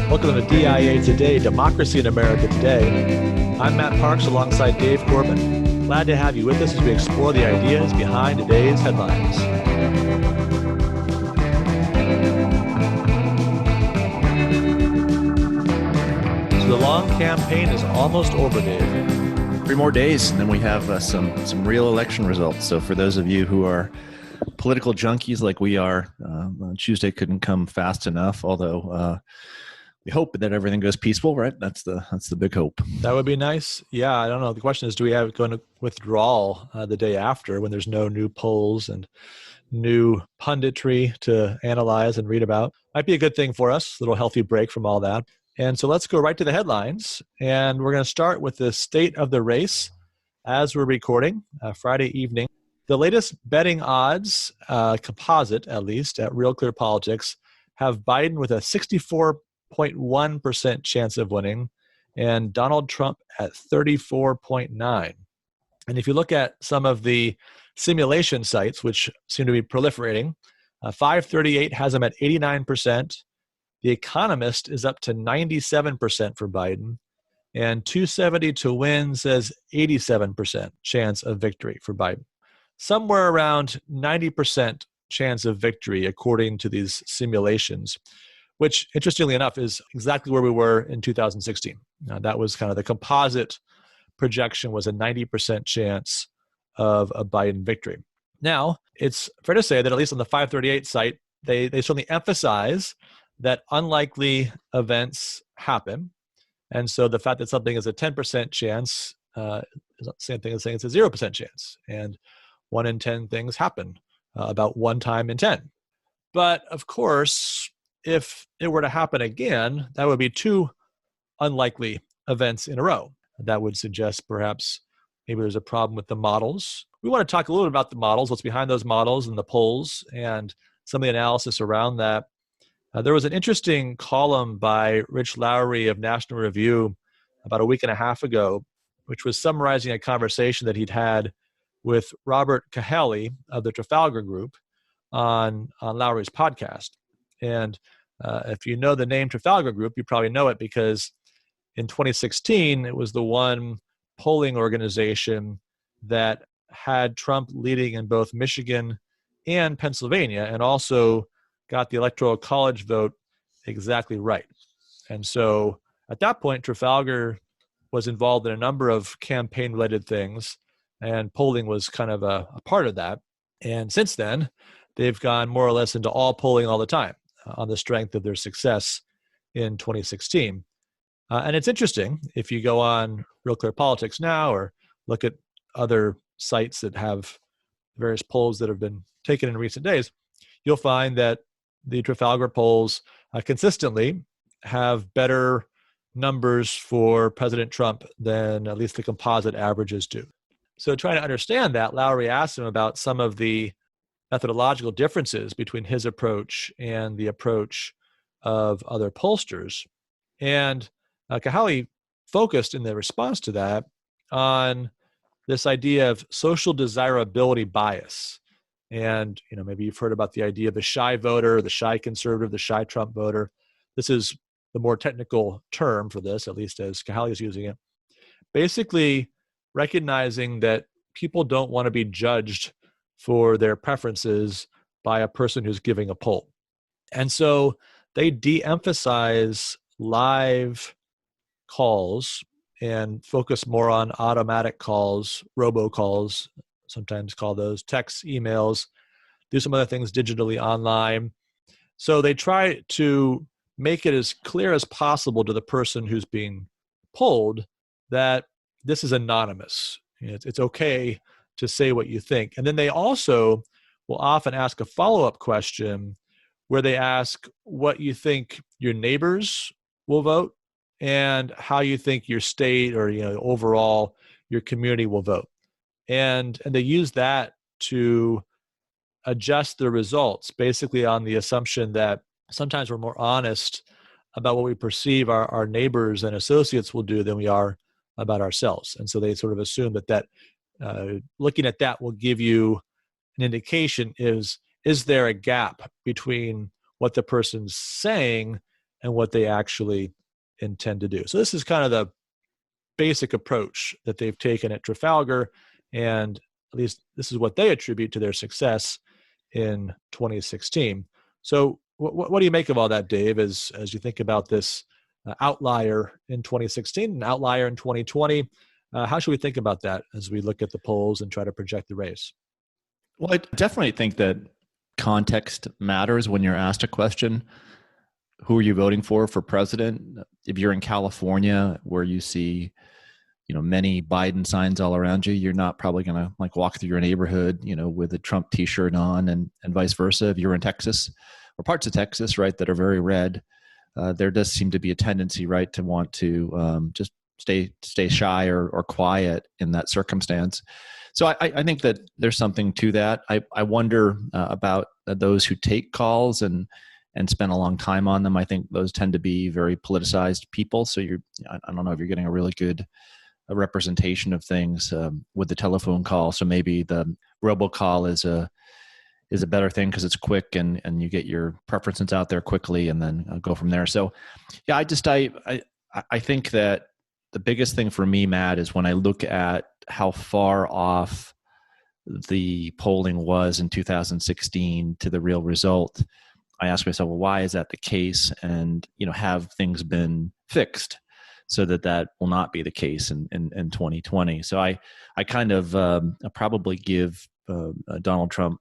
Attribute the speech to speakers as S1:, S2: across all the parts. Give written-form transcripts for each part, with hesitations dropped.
S1: Welcome to DIA Today, Democracy in America Today. I'm Matt Parks alongside Dave Corbin. Glad to have you with us as we explore the ideas behind today's headlines. So the long campaign is almost over, Dave.
S2: 3 more days, and then we have some real election results. So for those of you who are political junkies like we are, Tuesday couldn't come fast enough, although we hope that everything goes peaceful, right? That's the big hope.
S1: That would be nice. Yeah, I don't know. The question is, do we have going to withdrawal the day after when there's no new polls and new punditry to analyze and read about? Might be a good thing for us, a little healthy break from all that. And so let's go right to the headlines. And we're going to start with the state of the race as we're recording Friday evening. The latest betting odds, composite at least, at RealClearPolitics, have Biden with a 64.1% chance of winning and Donald Trump at 34.9%. And if you look at some of the simulation sites, which seem to be proliferating, 538 has him at 89%. The Economist is up to 97% for Biden. And 270 to win says 87% chance of victory for Biden. Somewhere around 90% chance of victory according to these simulations, which interestingly enough is exactly where we were in 2016. That was kind of the composite projection, was a 90% chance of a Biden victory. Now, it's fair to say that at least on the 538 site, they certainly emphasize that unlikely events happen. And so the fact that something is a 10% chance is the same thing as saying it's a 0% chance. And 1 in 10 things happen, about 1 time in 10. But of course, if it were to happen again, that would be 2 unlikely events in a row. That would suggest perhaps maybe there's a problem with the models. We want to talk a little bit about the models, what's behind those models and the polls and some of the analysis around that. There was an interesting column by Rich Lowry of National Review about a week and a half ago, which was summarizing a conversation that he'd had with Robert Cahaly of the Trafalgar Group on Lowry's podcast. And if you know the name Trafalgar Group, you probably know it because in 2016, it was the one polling organization that had Trump leading in both Michigan and Pennsylvania, and also got the Electoral College vote exactly right. And so at that point, Trafalgar was involved in a number of campaign-related things, and polling was kind of a part of that. And since then, they've gone more or less into all polling all the time on the strength of their success in 2016. And it's interesting, if you go on RealClearPolitics now or look at other sites that have various polls that have been taken in recent days, you'll find that the Trafalgar polls consistently have better numbers for President Trump than at least the composite averages do. So trying to understand that, Lowry asked him about some of the methodological differences between his approach and the approach of other pollsters. And Cahaly focused in the response to that on this idea of social desirability bias. And maybe you've heard about the idea of the shy voter, the shy conservative, the shy Trump voter. This is the more technical term for this, at least as Cahaly is using it. Basically, recognizing that people don't want to be judged for their preferences by a person who's giving a poll. And so they de-emphasize live calls and focus more on automatic calls, robocalls, sometimes call those texts, emails, do some other things digitally online. So they try to make it as clear as possible to the person who's being polled that this is anonymous. It's okay to say what you think. And then they also will often ask a follow-up question where they ask what you think your neighbors will vote and how you think your state or overall your community will vote. And they use that to adjust the results, basically on the assumption that sometimes we're more honest about what we perceive our neighbors and associates will do than we are about ourselves. And so they sort of assume that looking at that will give you an indication is there a gap between what the person's saying and what they actually intend to do. So this is kind of the basic approach that they've taken at Trafalgar, and at least this is what they attribute to their success in 2016. So what do you make of all that, Dave, as you think about this outlier in 2016, an outlier in 2020? How should we think about that as we look at the polls and try to project the race?
S2: Well, I definitely think that context matters when you're asked a question. Who are you voting for president? If you're in California where you see, many Biden signs all around you, you're not probably going to walk through your neighborhood, with a Trump t-shirt on, and vice versa. If you're in Texas or parts of Texas, right, that are very red, there does seem to be a tendency, right, to want to just stay shy or quiet in that circumstance. So I think that there's something to that. I wonder about those who take calls and spend a long time on them. I think those tend to be very politicized people. So I don't know if you're getting a really good representation of things with the telephone call. So maybe the robocall is a better thing because it's quick and you get your preferences out there quickly and then go from there. So yeah, I think that the biggest thing for me, Matt, is when I look at how far off the polling was in 2016 to the real result, I ask myself, well, why is that the case? And, have things been fixed so that will not be the case in 2020? So I kind of probably give Donald Trump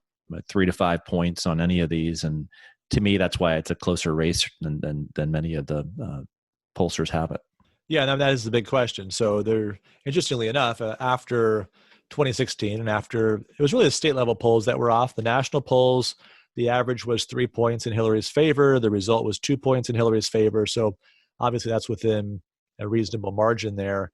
S2: 3 to 5 points on any of these. And to me, that's why it's a closer race than many of the pollsters have it.
S1: Yeah, that is the big question. So interestingly enough, after 2016 and after, it was really the state level polls that were off. The national polls, the average was 3 points in Hillary's favor. The result was 2 points in Hillary's favor. So obviously that's within a reasonable margin there.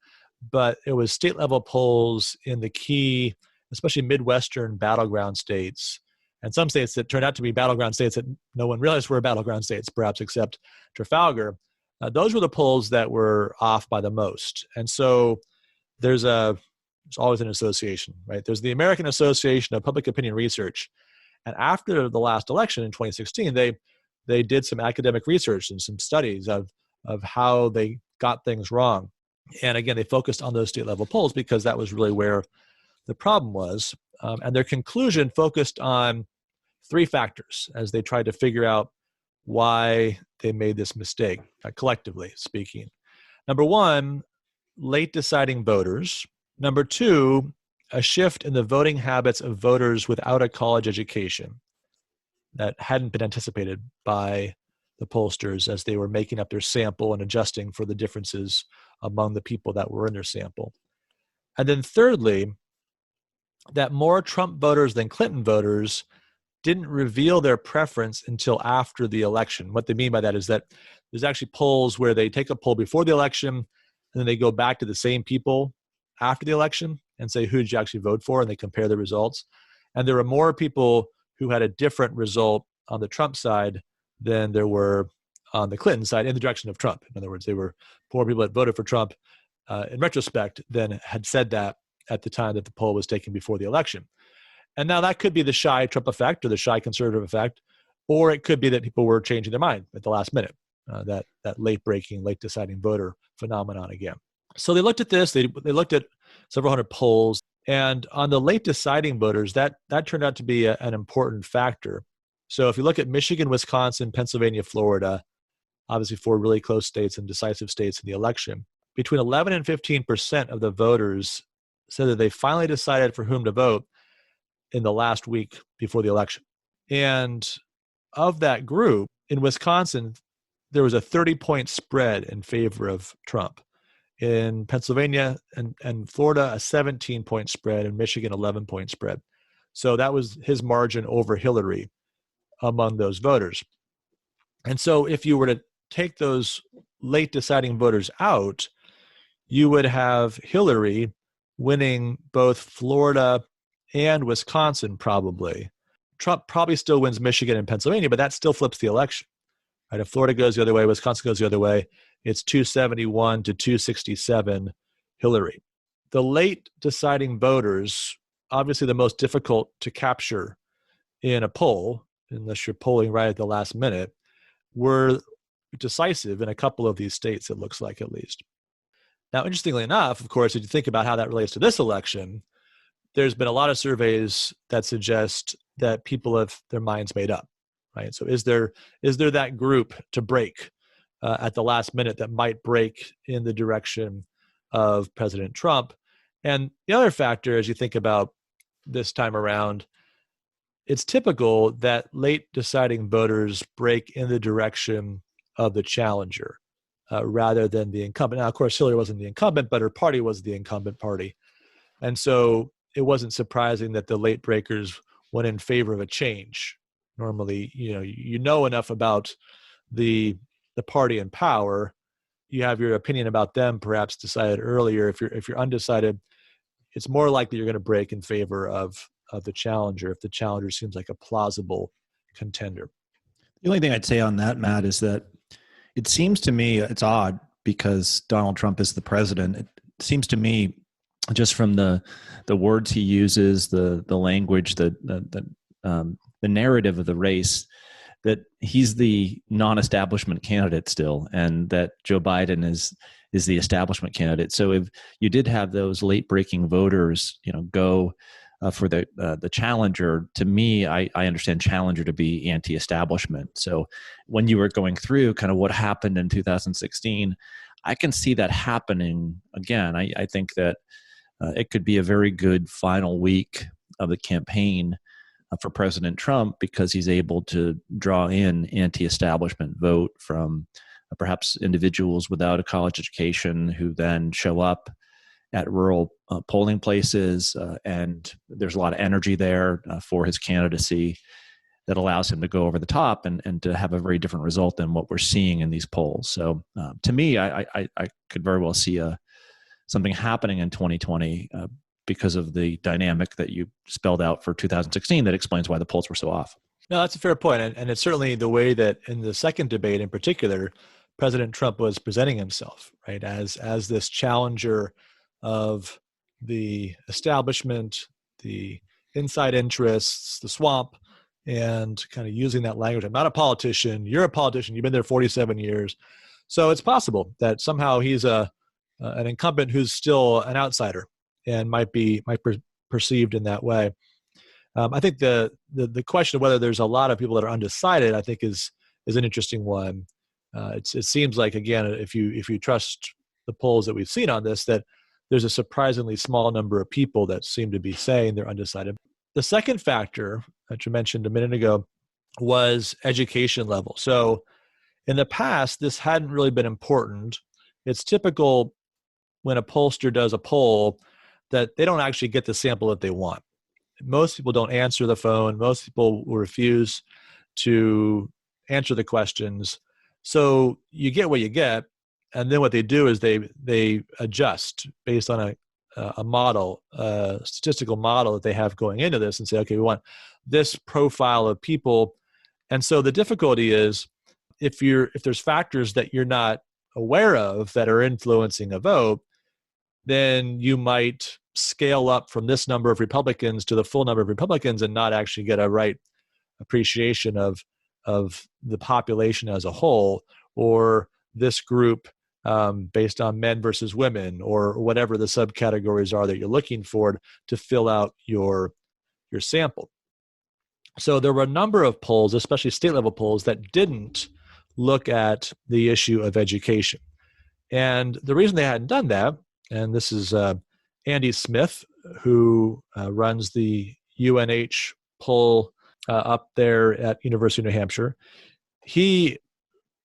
S1: But it was state level polls in the key, especially Midwestern battleground states, and some states that turned out to be battleground states that no one realized were battleground states, perhaps except Trafalgar. Those were the polls that were off by the most. And so there's always an association, right? There's the American Association of Public Opinion Research. And after the last election in 2016, they did some academic research and some studies of how they got things wrong. And again, they focused on those state level polls because that was really where the problem was. And their conclusion focused on 3 factors as they tried to figure out why they made this mistake, collectively speaking. Number 1, late deciding voters. Number 2, a shift in the voting habits of voters without a college education that hadn't been anticipated by the pollsters as they were making up their sample and adjusting for the differences among the people that were in their sample. And then thirdly, that more Trump voters than Clinton voters didn't reveal their preference until after the election. What they mean by that is that there's actually polls where they take a poll before the election and then they go back to the same people after the election and say, who did you actually vote for? And they compare the results. And there were more people who had a different result on the Trump side than there were on the Clinton side in the direction of Trump. In other words, they were more people that voted for Trump in retrospect than had said that at the time that the poll was taken before the election. And now that could be the shy Trump effect or the shy conservative effect, or it could be that people were changing their mind at the last minute, that late breaking, late deciding voter phenomenon again. So they looked at this, they looked at several hundred polls, and on the late deciding voters, that turned out to be an important factor. So if you look at Michigan, Wisconsin, Pennsylvania, Florida, obviously 4 really close states and decisive states in the election, between 11 and 15% of the voters said that they finally decided for whom to vote in the last week before the election. And of that group, in Wisconsin, there was a 30-point spread in favor of Trump. In Pennsylvania and Florida, a 17-point spread. In Michigan, 11-point spread. So that was his margin over Hillary among those voters. And so if you were to take those late deciding voters out, you would have Hillary winning both Florida and Wisconsin probably. Trump probably still wins Michigan and Pennsylvania, but that still flips the election. Right? If Florida goes the other way, Wisconsin goes the other way, it's 271 to 267 Hillary. The late deciding voters, obviously the most difficult to capture in a poll, unless you're polling right at the last minute, were decisive in a couple of these states, it looks like, at least. Now, interestingly enough, of course, if you think about how that relates to this election, there's been a lot of surveys that suggest that people have their minds made up, right? So is there that group to break at the last minute that might break in the direction of President Trump? And the other factor, as you think about this time around, it's typical that late deciding voters break in the direction of the challenger rather than the incumbent. Now, of course, Hillary wasn't the incumbent, but her party was the incumbent party. And so it wasn't surprising that the late breakers went in favor of a change. Normally, you know enough about the party in power, you have your opinion about them perhaps decided earlier. If you're undecided, it's more likely you're going to break in favor of the challenger if the challenger seems like a plausible contender.
S2: The only thing I'd say on that, Matt, is that it seems to me it's odd because Donald Trump is the president. It seems to me, just from the words he uses, the language, the narrative of the race, that he's the non-establishment candidate still, and that Joe Biden is the establishment candidate. So if you did have those late-breaking voters, go for the challenger, to me, I understand challenger to be anti-establishment. So when you were going through kind of what happened in 2016, I can see that happening again. I think that it could be a very good final week of the campaign for President Trump because he's able to draw in anti-establishment vote from perhaps individuals without a college education who then show up at rural polling places, and there's a lot of energy there for his candidacy that allows him to go over the top and to have a very different result than what we're seeing in these polls. So to me, I could very well see something happening in 2020 because of the dynamic that you spelled out for 2016 that explains why the polls were so off.
S1: No, that's a fair point. And it's certainly the way that in the second debate in particular, President Trump was presenting himself, right, as this challenger of the establishment, the inside interests, the swamp, and kind of using that language. I'm not a politician. You're a politician. You've been there 47 years. So it's possible that somehow he's an incumbent who's still an outsider and might be perceived in that way. I think the question of whether there's a lot of people that are undecided, I think is an interesting one. It seems like, again, if you trust the polls that we've seen on this, that there's a surprisingly small number of people that seem to be saying they're undecided. The second factor that you mentioned a minute ago was education level. So in the past, this hadn't really been important. It's typical when a pollster does a poll that they don't actually get the sample that they want. Most people don't answer the phone. Most people will refuse to answer the questions. So you get what you get. And then what they do is they adjust based on a model, a statistical model that they have going into this and say, okay, we want this profile of people. And so the difficulty is if there's factors that you're not aware of that are influencing a vote, then you might scale up from this number of Republicans to the full number of Republicans and not actually get a right appreciation of the population as a whole, or this group based on men versus women, or whatever the subcategories are that you're looking for to fill out your sample. So there were a number of polls, especially state level polls, that didn't look at the issue of education. And the reason they hadn't done that, and this is Andy Smith, who runs the UNH poll up there at University of New Hampshire. He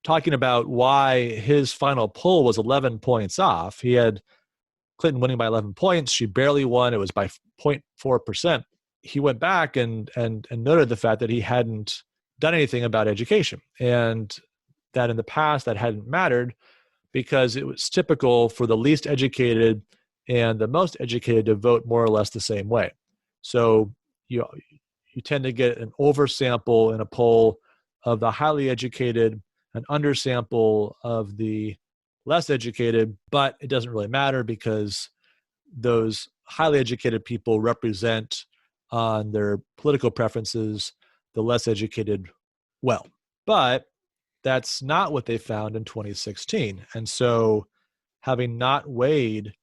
S1: talking about why his final poll was 11 points off. He had Clinton winning by 11 points. She barely won. It was by 0.4%. He went back and noted the fact that he hadn't done anything about education, and that in the past that hadn't mattered because it was typical for the least educated and the most educated to vote more or less the same way. So you tend to get an oversample in a poll of the highly educated, an undersample of the less educated, but it doesn't really matter because those highly educated people represent on their political preferences the less educated well. But that's not what they found in 2016. And so having not weighed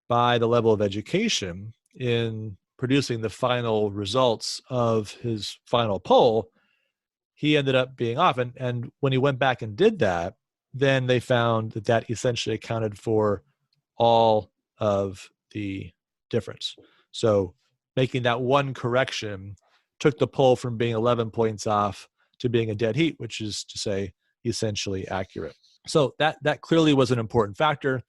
S1: by the level of education in producing the final results of his final poll, he ended up being off. And when he went back and did that, then they found that that essentially accounted for all of the difference. So making that one correction took the poll from being 11 points off to being a dead heat, which is to say essentially accurate. So that clearly was an important factor.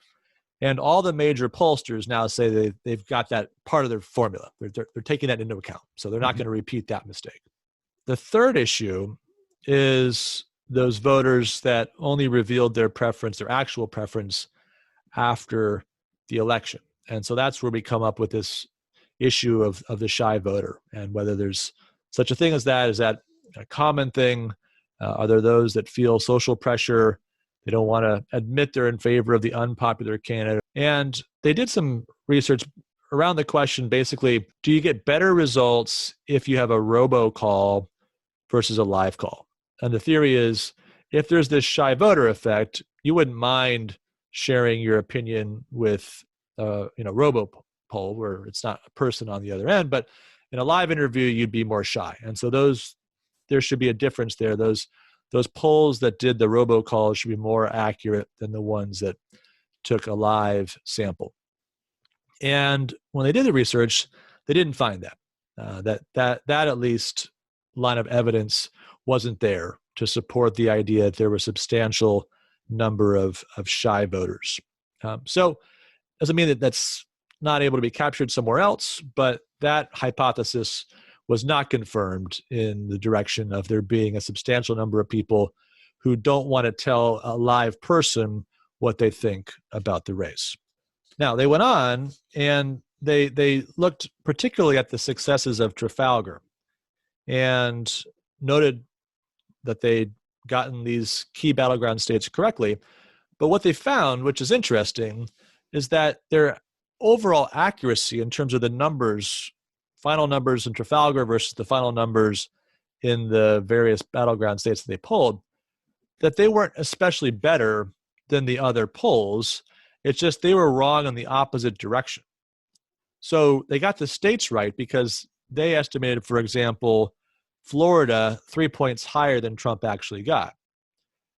S1: And all the major pollsters now say they've got that part of their formula. They're taking that into account. So they're not going to repeat that mistake. The third issue is those voters that only revealed their preference, their actual preference, after the election. And so that's where we come up with this issue of the shy voter and whether there's such a thing as that. Is that a common thing? Are there those that feel social pressure? They don't want to admit they're in favor of the unpopular candidate. And they did some research around the question, basically, do you get better results if you have a robocall versus a live call? And the theory is, if there's this shy voter effect, you wouldn't mind sharing your opinion with robo-poll where it's not a person on the other end, but in a live interview, you'd be more shy. And so there should be a difference there. Those polls that did the robocalls should be more accurate than the ones that took a live sample. And when they did the research, they didn't find that. That at least line of evidence wasn't there to support the idea that there were a substantial number of shy voters. So doesn't mean that that's not able to be captured somewhere else, but that hypothesis was not confirmed in the direction of there being a substantial number of people who don't want to tell a live person what they think about the race. Now, they went on and they looked particularly at the successes of Trafalgar and noted that they'd gotten these key battleground states correctly. But what they found, which is interesting, is that their overall accuracy in terms of the numbers, final numbers in Trafalgar versus the final numbers in the various battleground states that they polled, that they weren't especially better than the other polls. It's just they were wrong in the opposite direction. So they got the states right because they estimated, for example, Florida 3 points higher than Trump actually got.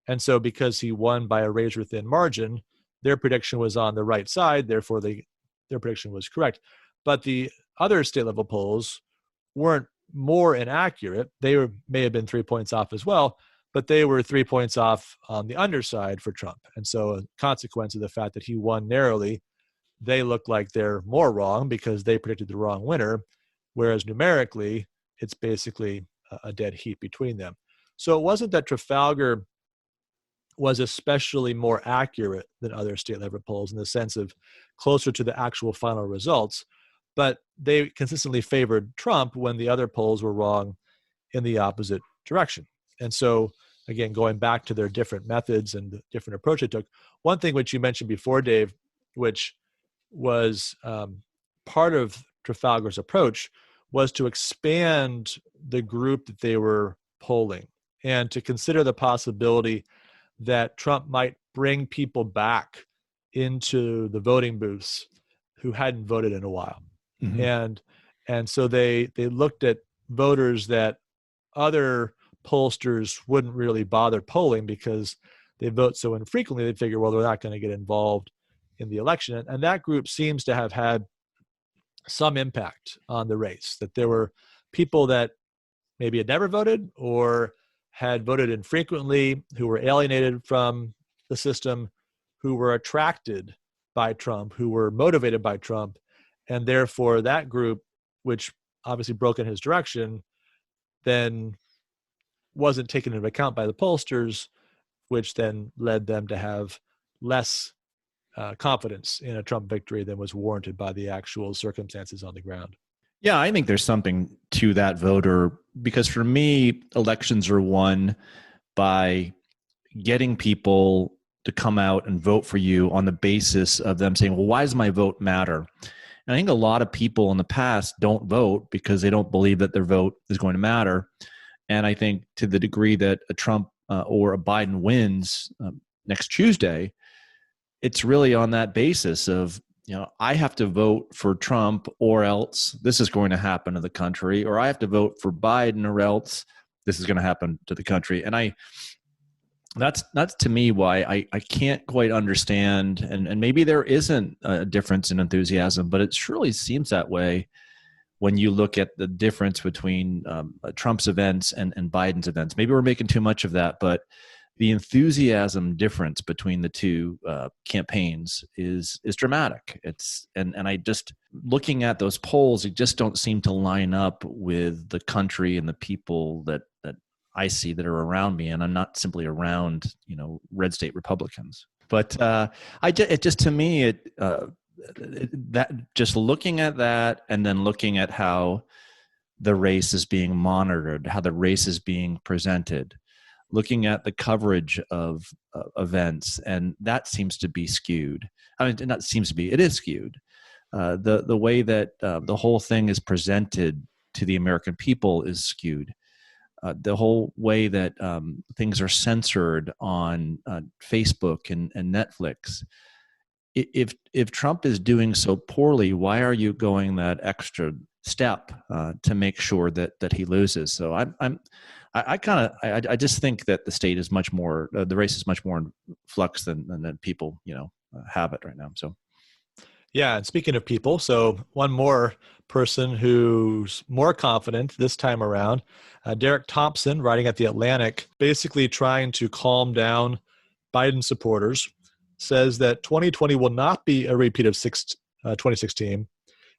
S1: And so because he won by a razor-thin margin, their prediction was on the right side, therefore their prediction was correct. But the other state-level polls weren't more inaccurate. They may have been 3 points off as well, but they were 3 points off on the underside for Trump. And so a consequence of the fact that he won narrowly, they look like they're more wrong because they predicted the wrong winner, whereas numerically, it's basically a dead heat between them. So it wasn't that Trafalgar was especially more accurate than other state-level polls in the sense of closer to the actual final results, but they consistently favored Trump when the other polls were wrong in the opposite direction. And so, again, going back to their different methods and the different approach they took, one thing which you mentioned before, Dave, which was part of Trafalgar's approach, was to expand the group that they were polling and to consider the possibility that Trump might bring people back into the voting booths who hadn't voted in a while. Mm-hmm. And so they looked at voters that other pollsters wouldn't really bother polling because they vote so infrequently. They figure, well, they're not going to get involved in the election. And that group seems to have had some impact on the race, that there were people that maybe had never voted or had voted infrequently, who were alienated from the system, who were attracted by Trump, who were motivated by Trump. And therefore that group, which obviously broke in his direction, then wasn't taken into account by the pollsters, which then led them to have less confidence in a Trump victory than was warranted by the actual circumstances on the ground.
S2: Yeah, I think there's something to that voter, because for me, elections are won by getting people to come out and vote for you on the basis of them saying, well, why does my vote matter? And I think a lot of people in the past don't vote because they don't believe that their vote is going to matter. And I think to the degree that a Trump or a Biden wins next Tuesday, it's really on that basis of, I have to vote for Trump or else this is going to happen to the country, or I have to vote for Biden or else this is going to happen to the country. And that's to me why I can't quite understand, and maybe there isn't a difference in enthusiasm, but it surely seems that way when you look at the difference between Trump's events and Biden's events. Maybe we're making too much of that, but the enthusiasm difference between the two campaigns is dramatic. And I just, looking at those polls, it just don't seem to line up with the country and the people that I see that are around me, and I'm not simply around red state Republicans. But to me that just looking at that, and then looking at how the race is being monitored, how the race is being presented, looking at the coverage of events, and that seems to be skewed. I mean, not seems to be, it is skewed. The way that the whole thing is presented to the American people is skewed. The whole way that things are censored on Facebook and Netflix. If Trump is doing so poorly, why are you going that extra step to make sure that he loses? So I just think that the state is much more, the race is much more in flux than people have it right now. So
S1: yeah, and speaking of people, so one more person who's more confident this time around, Derek Thompson, writing at The Atlantic, basically trying to calm down Biden supporters, says that 2020 will not be a repeat of 2016,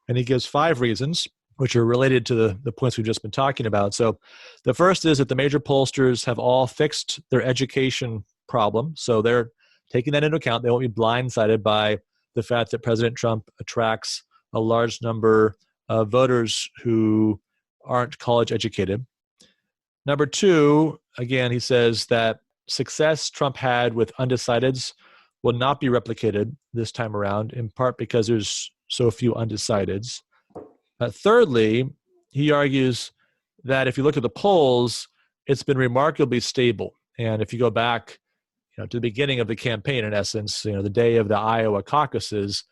S1: and he gives 5 reasons, which are related to the points we've just been talking about. So the first is that the major pollsters have all fixed their education problem, so they're taking that into account. They won't be blindsided by the fact that President Trump attracts a large number of voters who aren't college educated. Number 2, again, he says that success Trump had with undecideds will not be replicated this time around, in part because there's so few undecideds. Thirdly, he argues that if you look at the polls, it's been remarkably stable. And if you go back to the beginning of the campaign, in essence, the day of the Iowa caucuses,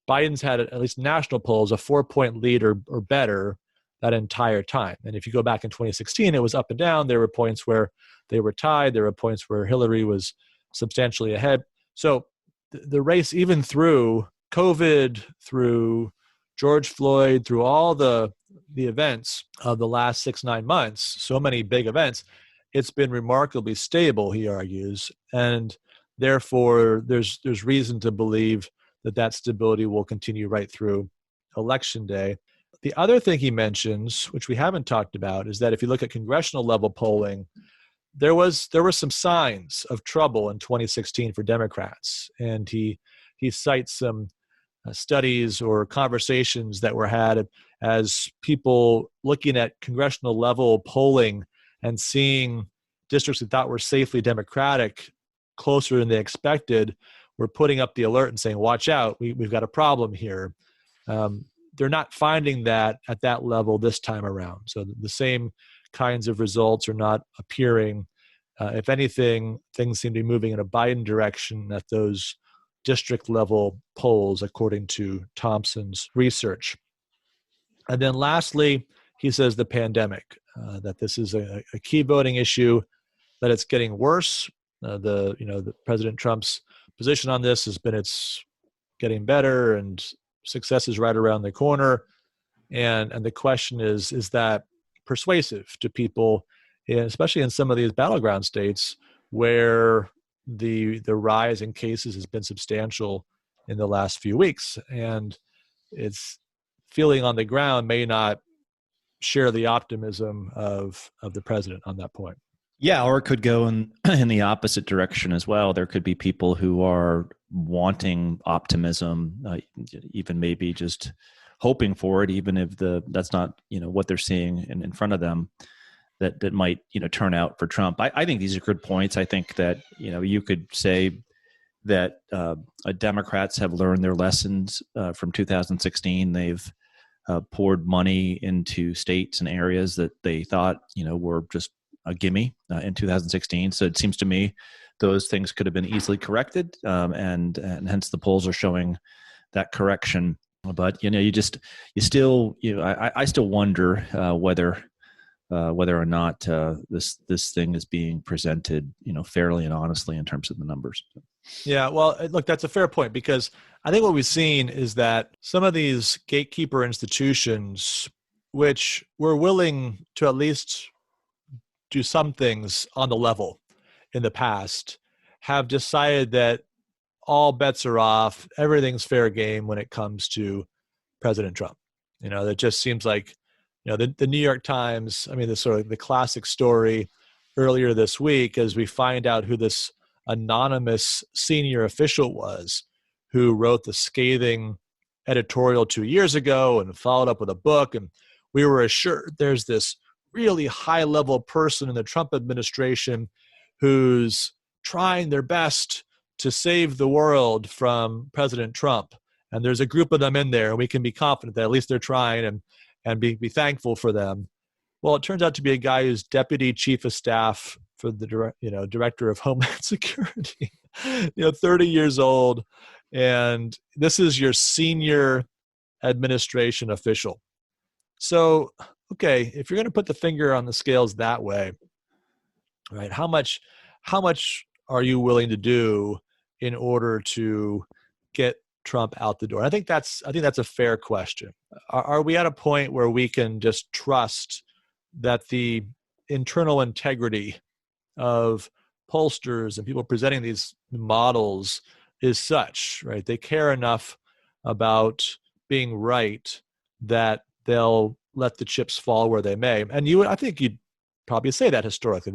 S1: Biden's had, at least national polls, a 4-point lead or better that entire time. And if you go back in 2016, it was up and down. There were points where they were tied. There were points where Hillary was substantially ahead. So the race, even through COVID, through George Floyd, through all the events of the last 6-9 months, so many big events, it's been remarkably stable, he argues. And therefore, there's reason to believe that stability will continue right through Election Day. The other thing he mentions, which we haven't talked about, is that if you look at congressional level polling, there were some signs of trouble in 2016 for Democrats, and he cites some studies or conversations that were had as people looking at congressional level polling and seeing districts they thought were safely Democratic closer than they expected were putting up the alert and saying, "Watch out, we've got a problem here." They're not finding that at that level this time around. So the same kinds of results are not appearing. If anything, things seem to be moving in a Biden direction at those district level polls, according to Thompson's research. And then lastly, he says the pandemic, that this is a key voting issue, that it's getting worse. The President Trump's position on this has been it's getting better and success is right around the corner. And the question is that persuasive to people, especially in some of these battleground states where the rise in cases has been substantial in the last few weeks, and it's feeling on the ground may not share the optimism of the president on that point.
S2: Yeah, or it could go in the opposite direction as well. There could be people who are wanting optimism, even maybe just hoping for it, even if that's not what they're seeing in front of them. That might turn out for Trump. I think these are good points. I think that you could say that Democrats have learned their lessons from 2016. They've poured money into states and areas that they thought were just a gimme in 2016. So it seems to me those things could have been easily corrected, and hence the polls are showing that correction. But I still wonder whether or not this thing is being presented, fairly and honestly in terms of the numbers.
S1: Yeah, well, look, that's a fair point, because I think what we've seen is that some of these gatekeeper institutions, which were willing to at least do some things on the level in the past, have decided that all bets are off, everything's fair game when it comes to President Trump. That just seems like, the New York Times, I mean, the sort of the classic story earlier this week, as we find out who this anonymous senior official was who wrote the scathing editorial 2 years ago and followed up with a book. And we were assured there's this really high-level person in the Trump administration who's trying their best to save the world from President Trump. And there's a group of them in there, and we can be confident that at least they're trying and be thankful for them. Well, it turns out to be a guy who's deputy chief of staff for the director of Homeland Security, 30 years old. And this is your senior administration official. So, okay, if you're going to put the finger on the scales that way, right, how much are you willing to do in order to get Trump out the door? I think that's a fair question. Are we at a point where we can just trust that the internal integrity of pollsters and people presenting these models is such, right? They care enough about being right that they'll let the chips fall where they may. And I think you'd probably say that historically.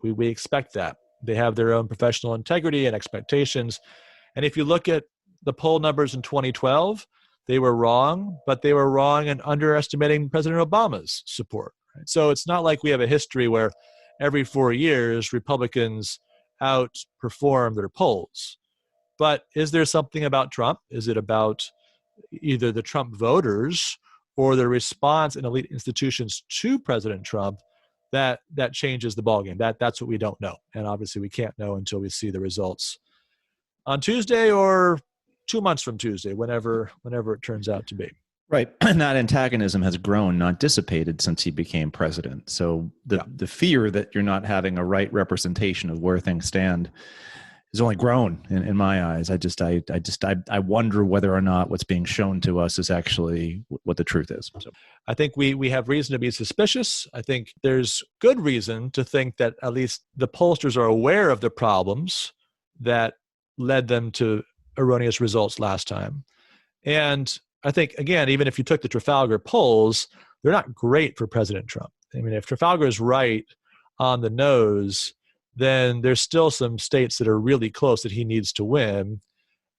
S1: We expect that. They have their own professional integrity and expectations. And if you look at the poll numbers in 2012, they were wrong, but they were wrong in underestimating President Obama's support. Right? So it's not like we have a history where every 4 years Republicans outperform their polls. But is there something about Trump? Is it about either the Trump voters or the response in elite institutions to President Trump that changes the ballgame? That's what we don't know. And obviously we can't know until we see the results on Tuesday or 2 months from Tuesday, whenever it turns out to be.
S2: Right. And that antagonism has grown, not dissipated, since he became president. So the fear that you're not having a right representation of where things stand has only grown in my eyes. I wonder whether or not what's being shown to us is actually what the truth is. So
S1: I think we have reason to be suspicious. I think there's good reason to think that at least the pollsters are aware of the problems that led them to erroneous results last time. And I think, again, even if you took the Trafalgar polls, they're not great for President Trump. I mean, if Trafalgar is right on the nose, then there's still some states that are really close that he needs to win.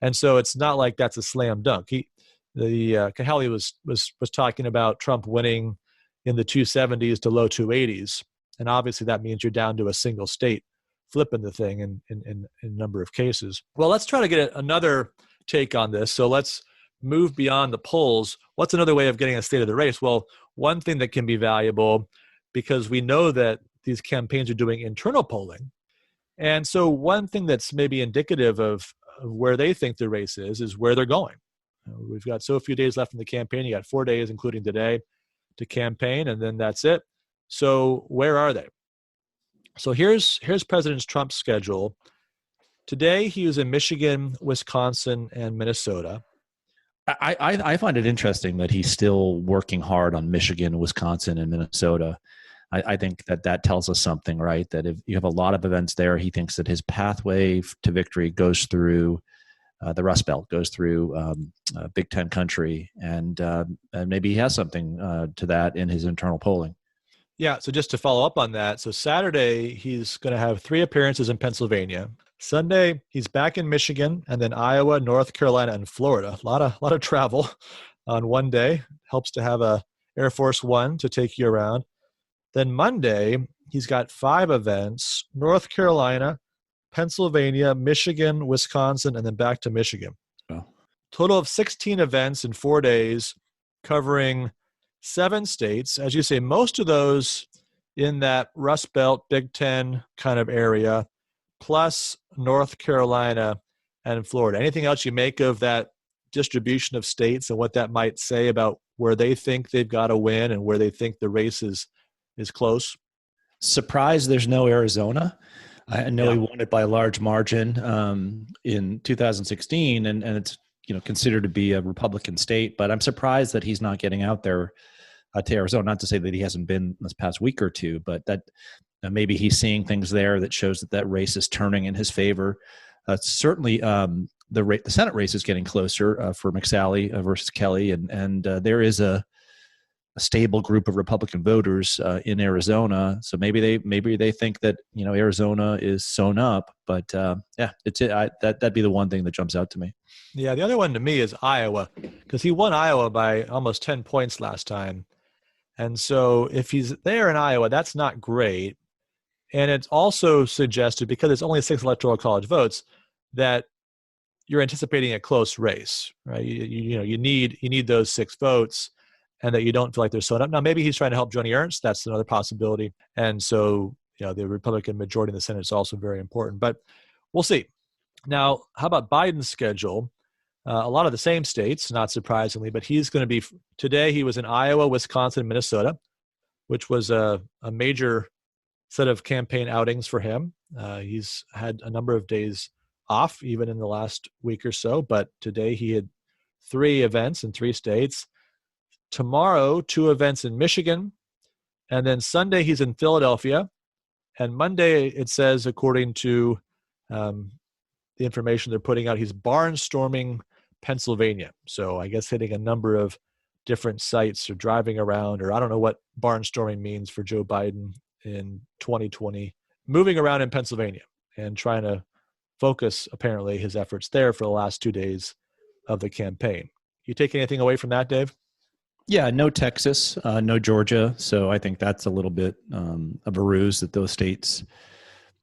S1: And so it's not like that's a slam dunk. Cahaly was talking about Trump winning in the 270s to low 280s. And obviously that means you're down to a single state flipping the thing in a number of cases. Well, let's try to get another take on this. So let's move beyond the polls. What's another way of getting a state of the race? Well, one thing that can be valuable, because we know that these campaigns are doing internal polling. And so one thing that's maybe indicative of where they think the race is where they're going. We've got so few days left in the campaign. You got 4 days, including today, to campaign, and then that's it. So where are they? So here's President Trump's schedule. Today, he was in Michigan, Wisconsin, and Minnesota.
S2: I find it interesting that he's still working hard on Michigan, Wisconsin, and Minnesota. I think that tells us something, right? That if you have a lot of events there, he thinks that his pathway to victory goes through the Rust Belt, goes through Big Ten country, and maybe he has something to that in his internal polling.
S1: Yeah, so just to follow up on that, so Saturday, he's going to have 3 appearances in Pennsylvania. Sunday, he's back in Michigan, and then Iowa, North Carolina, and Florida. A lot of travel on one day. Helps to have a Air Force One to take you around. Then Monday, he's got 5 events: North Carolina, Pennsylvania, Michigan, Wisconsin, and then back to Michigan.
S2: Wow.
S1: Total of 16 events in 4 days, covering 7 states. As you say, most of those, in that Rust Belt, Big Ten kind of area, plus North Carolina and Florida. Anything else you make of that distribution of states and what that might say about where they think they've got to win and where they think the race is close?
S2: Surprised there's no Arizona. I know
S1: Yeah.
S2: he won it by a large margin in 2016, and it's considered to be a Republican state. But I'm surprised that he's not getting out there to Arizona. Not to say that he hasn't been this past week or two, but that maybe he's seeing things there that shows that race is turning in his favor. Certainly, the Senate race is getting closer for McSally versus Kelly, and there is a stable group of Republican voters in Arizona. So maybe they think that Arizona is sewn up. But that'd be the one thing that jumps out to me.
S1: Yeah, the other one to me is Iowa, because he won Iowa by almost 10 points last time. And so if he's there in Iowa, that's not great. And it's also suggested, because it's only 6 electoral college votes, that you're anticipating a close race, right? You need those 6 votes, and that you don't feel like they're sewn up. Now, maybe he's trying to help Joni Ernst. That's another possibility. And so, the Republican majority in the Senate is also very important. But we'll see. Now, how about Biden's schedule? A lot of the same states, not surprisingly, but he's going to be – today he was in Iowa, Wisconsin, Minnesota, which was a major set of campaign outings for him. He's had a number of days off, even in the last week or so, but today he had 3 events in 3 states. Tomorrow, 2 events in Michigan, and then Sunday he's in Philadelphia, and Monday it says, according to the information they're putting out, he's barnstorming Pennsylvania. So I guess hitting a number of different sites or driving around, or I don't know what barnstorming means for Joe Biden in 2020, moving around in Pennsylvania and trying to focus apparently his efforts there for the last 2 days of the campaign. You take anything away from that, Dave?
S2: Yeah, no Texas, no Georgia. So I think that's a little bit of a ruse that those states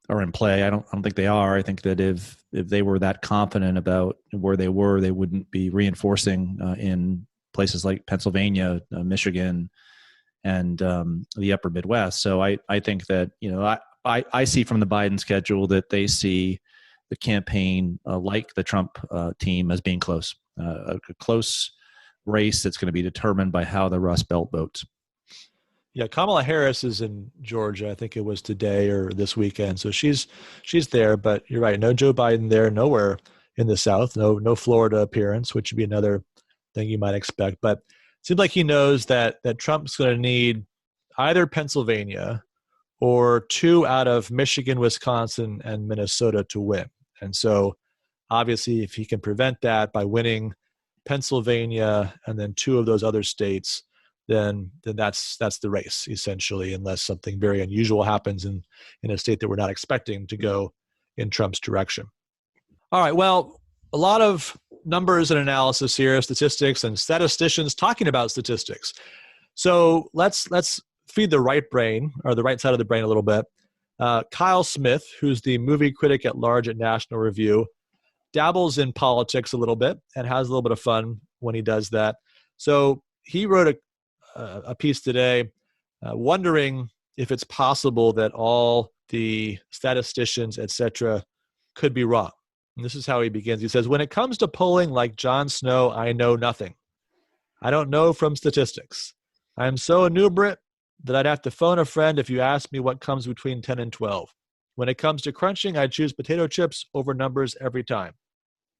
S2: are in play. I don't think they are. I think that if they were that confident about where they were, they wouldn't be reinforcing in places like Pennsylvania, Michigan, and the upper Midwest. So I think that, I see from the Biden schedule that they see the campaign like the Trump team as being close, a close race that's going to be determined by how the Rust Belt votes.
S1: Yeah, Kamala Harris is in Georgia. I think it was today or this weekend. So she's there, but you're right. No Joe Biden there, nowhere in the South, no Florida appearance, which would be another thing you might expect. But it seems like he knows that Trump's going to need either Pennsylvania or 2 out of Michigan, Wisconsin, and Minnesota to win. And so obviously if he can prevent that by winning Pennsylvania and then 2 of those other states, then that's the race, essentially, unless something very unusual happens in a state that we're not expecting to go in Trump's direction. All right, well, a lot of numbers and analysis here, statistics and statisticians talking about statistics. So let's feed the right brain, or the right side of the brain, a little bit. Kyle Smith, who's the movie critic at large at National Review, dabbles in politics a little bit and has a little bit of fun when he does that. So he wrote a piece today wondering if it's possible that all the statisticians, etc., could be wrong. And this is how he begins. He says, when it comes to polling like Jon Snow, I know nothing. I don't know from statistics. I am so innumerate that I'd have to phone a friend if you asked me what comes between 10 and 12. When it comes to crunching, I choose potato chips over numbers every time.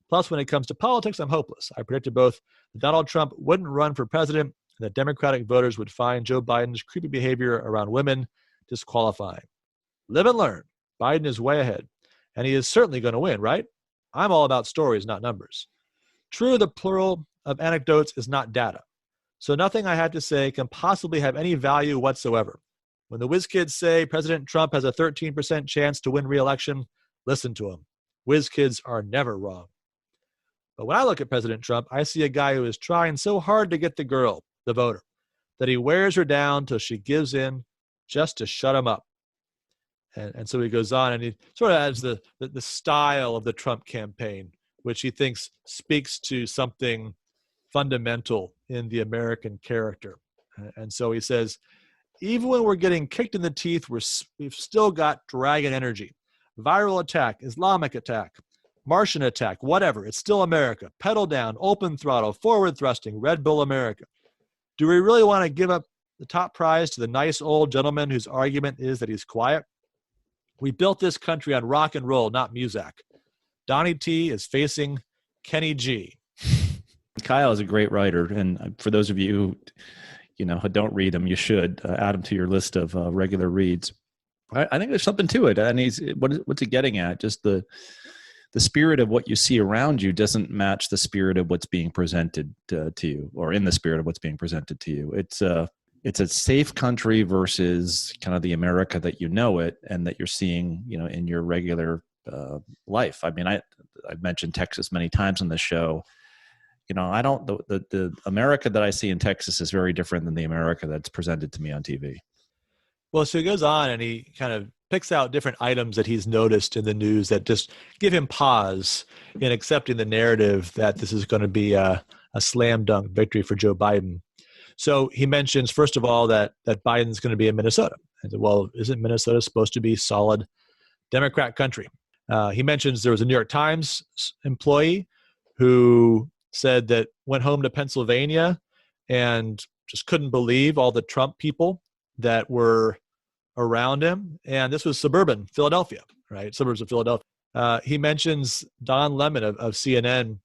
S1: Plus, when it comes to politics, I'm hopeless. I predicted both that Donald Trump wouldn't run for president and that Democratic voters would find Joe Biden's creepy behavior around women disqualifying. Live and learn. Biden is way ahead. And he is certainly going to win, right? I'm all about stories, not numbers. True, the plural of anecdotes is not data. So nothing I had to say can possibly have any value whatsoever. When the whiz kids say President Trump has a 13% chance to win re-election, listen to them. Whiz kids are never wrong. But when I look at President Trump, I see a guy who is trying so hard to get the girl, the voter, that he wears her down till she gives in just to shut him up. And so he goes on, and he sort of adds the style of the Trump campaign, which he thinks speaks to something fundamental in the American character. And so he says, even when we're getting kicked in the teeth, we've still got dragon energy. Viral attack, Islamic attack, Martian attack, whatever. It's still America. Pedal down, open throttle, forward thrusting, Red Bull America. Do we really want to give up the top prize to the nice old gentleman whose argument is that he's quiet? We built this country on rock and roll, not Muzak. Donnie T is facing Kenny G.
S2: Kyle is a great writer, and for those of you who don't read him, you should add him to your list of regular reads. I think there's something to it, and what's he getting at? Just the spirit of what you see around you doesn't match the spirit of what's being presented to you, or in the spirit of what's being presented to you. It's a safe country versus kind of the America that you know it and that you're seeing, in your regular life. I mean, I've mentioned Texas many times on this show. The America that I see in Texas is very different than the America that's presented to me on TV.
S1: Well, so he goes on and he kind of picks out different items that he's noticed in the news that just give him pause in accepting the narrative that this is going to be a slam dunk victory for Joe Biden. So he mentions, first of all, that Biden's going to be in Minnesota. I said, well, isn't Minnesota supposed to be solid Democrat country? He mentions there was a New York Times employee who said that went home to Pennsylvania and just couldn't believe all the Trump people that were around him. And this was suburban Philadelphia, right? Suburbs of Philadelphia. He mentions Don Lemon of CNN,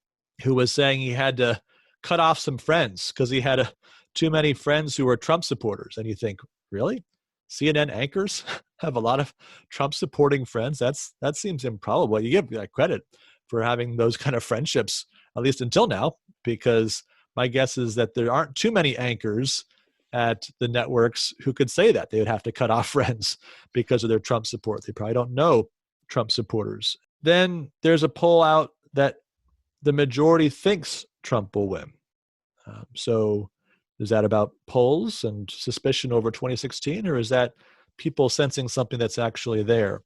S1: who was saying he had to cut off some friends because he had too many friends who were Trump supporters. And you think, really? CNN anchors have a lot of Trump supporting friends? That seems improbable. You give that credit for having those kind of friendships, at least until now, because my guess is that there aren't too many anchors at the networks who could say that. They would have to cut off friends because of their Trump support. They probably don't know Trump supporters. Then there's a poll out that the majority thinks Trump will win. So is that about polls and suspicion over 2016, or is that people sensing something that's actually there?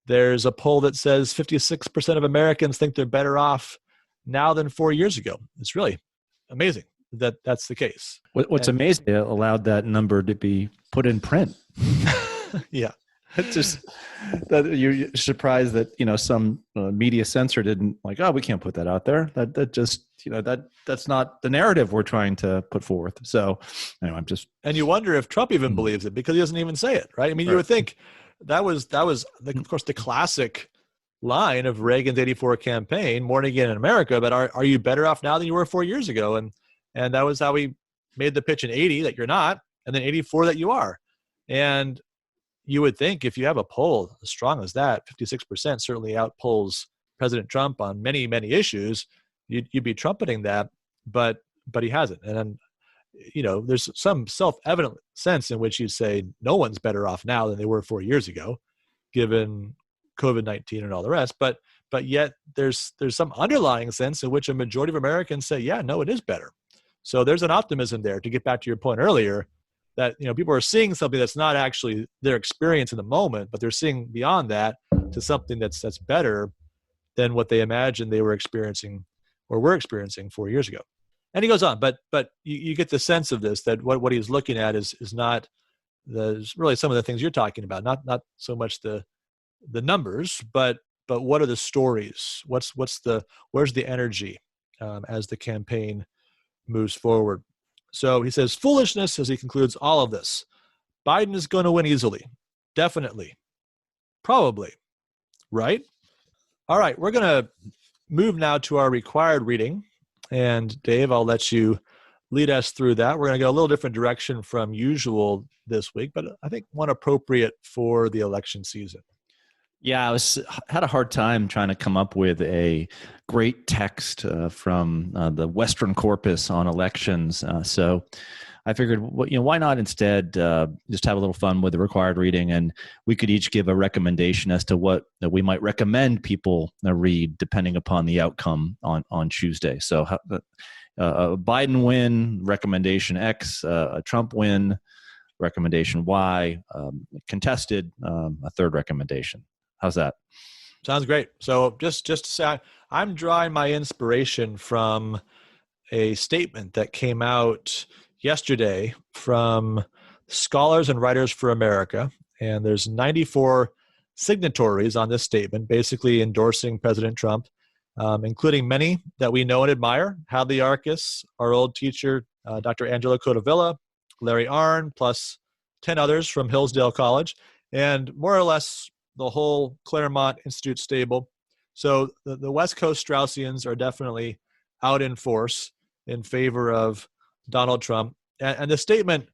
S1: There's a poll that says 56% of Americans think they're better off now than 4 years ago. It's really amazing that that's the case.
S2: What's amazing, it allowed that number to be put in print.
S1: Yeah.
S2: It's just that you're surprised that, some media censor didn't we can't put that out there. That just, that's not the narrative we're trying to put forth. So anyway,
S1: and you wonder if Trump even believes it because he doesn't even say it, right? I mean, you would think that was of course the classic line of Reagan's 84 campaign, morning again in America, but are you better off now than you were 4 years ago? And that was how he made the pitch in 80 that you're not, and then 84 that you are. And you would think if you have a poll as strong as that, 56% certainly outpolls President Trump on many, many issues, you'd be trumpeting that, but he hasn't. And then, there's some self-evident sense in which you'd say no one's better off now than they were 4 years ago, given COVID-19 and all the rest. But yet there's some underlying sense in which a majority of Americans say, yeah, no, it is better. So there's an optimism there, to get back to your point earlier, that people are seeing something that's not actually their experience in the moment, but they're seeing beyond that to something that's better than what they imagined they were experiencing or were experiencing 4 years ago. And he goes on, but you get the sense of this, that what he's looking at is not really some of the things you're talking about, not so much the numbers, but what are the stories? Where's the energy as the campaign moves forward? So he says, foolishness, as he concludes all of this. Biden is going to win easily. Definitely. Probably. Right? All right, we're going to move now to our required reading. And Dave, I'll let you lead us through that. We're going to go a little different direction from usual this week, but I think one appropriate for the election season.
S2: Yeah, had a hard time trying to come up with a great text from the Western corpus on elections. So I figured, why not instead just have a little fun with the required reading, and we could each give a recommendation as to what we might recommend people read depending upon the outcome on Tuesday. So a Biden win, recommendation X, a Trump win, recommendation Y, contested, a third recommendation. How's that?
S1: Sounds great. So just to say, I'm drawing my inspiration from a statement that came out yesterday from Scholars and Writers for America. And there's 94 signatories on this statement, basically endorsing President Trump, including many that we know and admire. Hadley Arcus, our old teacher, Dr. Angela Codavilla, Larry Arnn, plus 10 others from Hillsdale College, and more or less the whole Claremont Institute stable. So the West Coast Straussians are definitely out in force in favor of Donald Trump. And the statement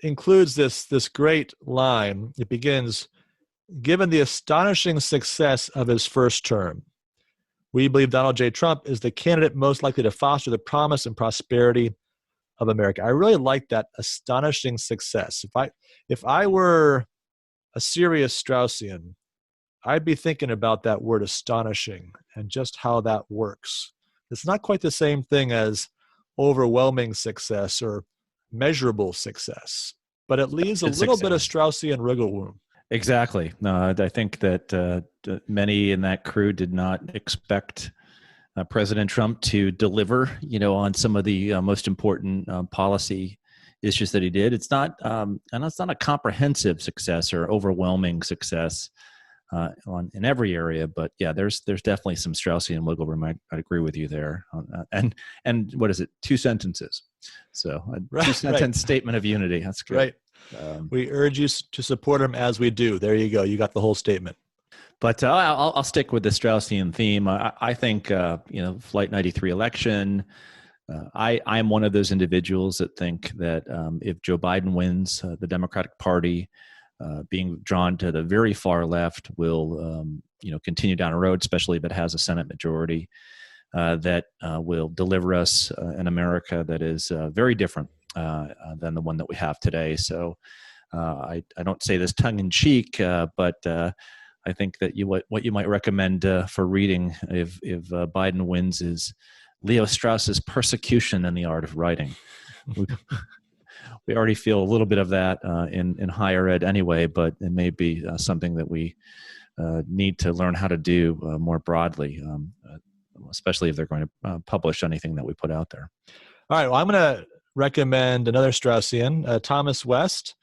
S1: includes this great line. It begins, "Given the astonishing success of his first term, we believe Donald J. Trump is the candidate most likely to foster the promise and prosperity of America." I really like that astonishing success. If I were a serious Straussian, I'd be thinking about that word astonishing and just how that works. It's not quite the same thing as overwhelming success or measurable success, but it leaves a little bit of Straussian wriggle room.
S2: Exactly. No, I think that many in that crew did not expect President Trump to deliver, on some of the most important policy issues that he did. It's not, and it's not a comprehensive success or overwhelming success in every area, but yeah, there's definitely some Straussian wiggle room. I'd agree with you there. And what is it? 2 sentences. So a 2-sentence statement of unity. That's good.
S1: Right. We urge you to support him as we do. There you go. You got the whole statement.
S2: But I'll stick with the Straussian theme. I think, Flight 93 election, I'm one of those individuals that think that if Joe Biden wins, the Democratic Party, being drawn to the very far left, will continue down a road, especially if it has a Senate majority, that will deliver us an America that is very different than the one that we have today. So I don't say this tongue in cheek, but I think that what you might recommend for reading if Biden wins is Leo Strauss's Persecution and the Art of Writing. We already feel a little bit of that in higher ed anyway, but it may be something that we need to learn how to do more broadly, especially if they're going to publish anything that we put out there.
S1: All right. Well, I'm going to recommend another Straussian, Thomas West,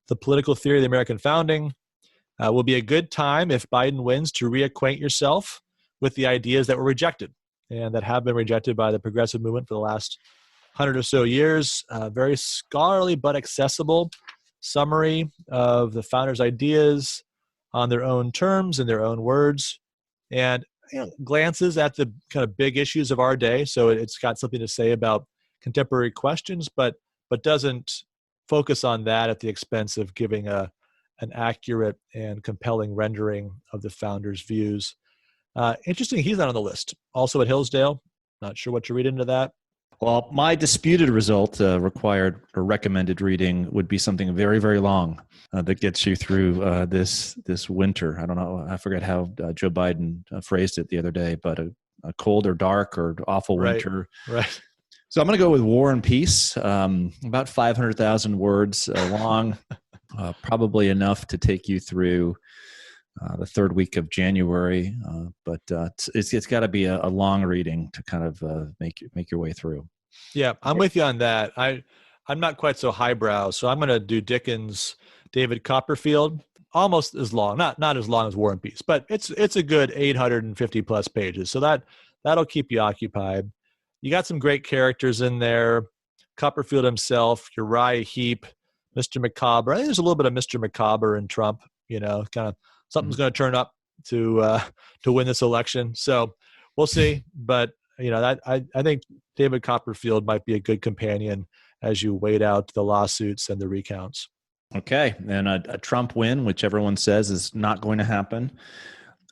S1: The Political Theory of the American Founding. Will be a good time if Biden wins to reacquaint yourself with the ideas that were rejected and that have been rejected by the progressive movement for the last 100 or so years. Very scholarly but accessible summary of the founders' ideas on their own terms and their own words, and glances at the kind of big issues of our day. So it's got something to say about contemporary questions, but doesn't focus on that at the expense of giving an accurate and compelling rendering of the founders' views. Interesting, he's not on the list. Also at Hillsdale. Not sure what to read into that.
S2: Well, my disputed result required or recommended reading would be something very, very long that gets you through this winter. I don't know. I forget how Joe Biden phrased it the other day, but a cold or dark or awful winter.
S1: Right.
S2: So I'm going to go with War and Peace, about 500,000 words long, probably enough to take you through the third week of January, but it's got to be a long reading to kind of make your way through.
S1: Yeah, I'm with you on that. I'm not quite so highbrow, so I'm going to do Dickens' David Copperfield, almost as long, not as long as War and Peace, but it's a good 850 plus pages, so that'll keep you occupied. You got some great characters in there. Copperfield himself, Uriah Heep, Mr. Micawber. I think there's a little bit of Mr. Micawber in Trump. Kind of something's going to turn up to win this election. So we'll see. But I think David Copperfield might be a good companion as you wait out the lawsuits and the recounts.
S2: Okay, and a Trump win, which everyone says is not going to happen.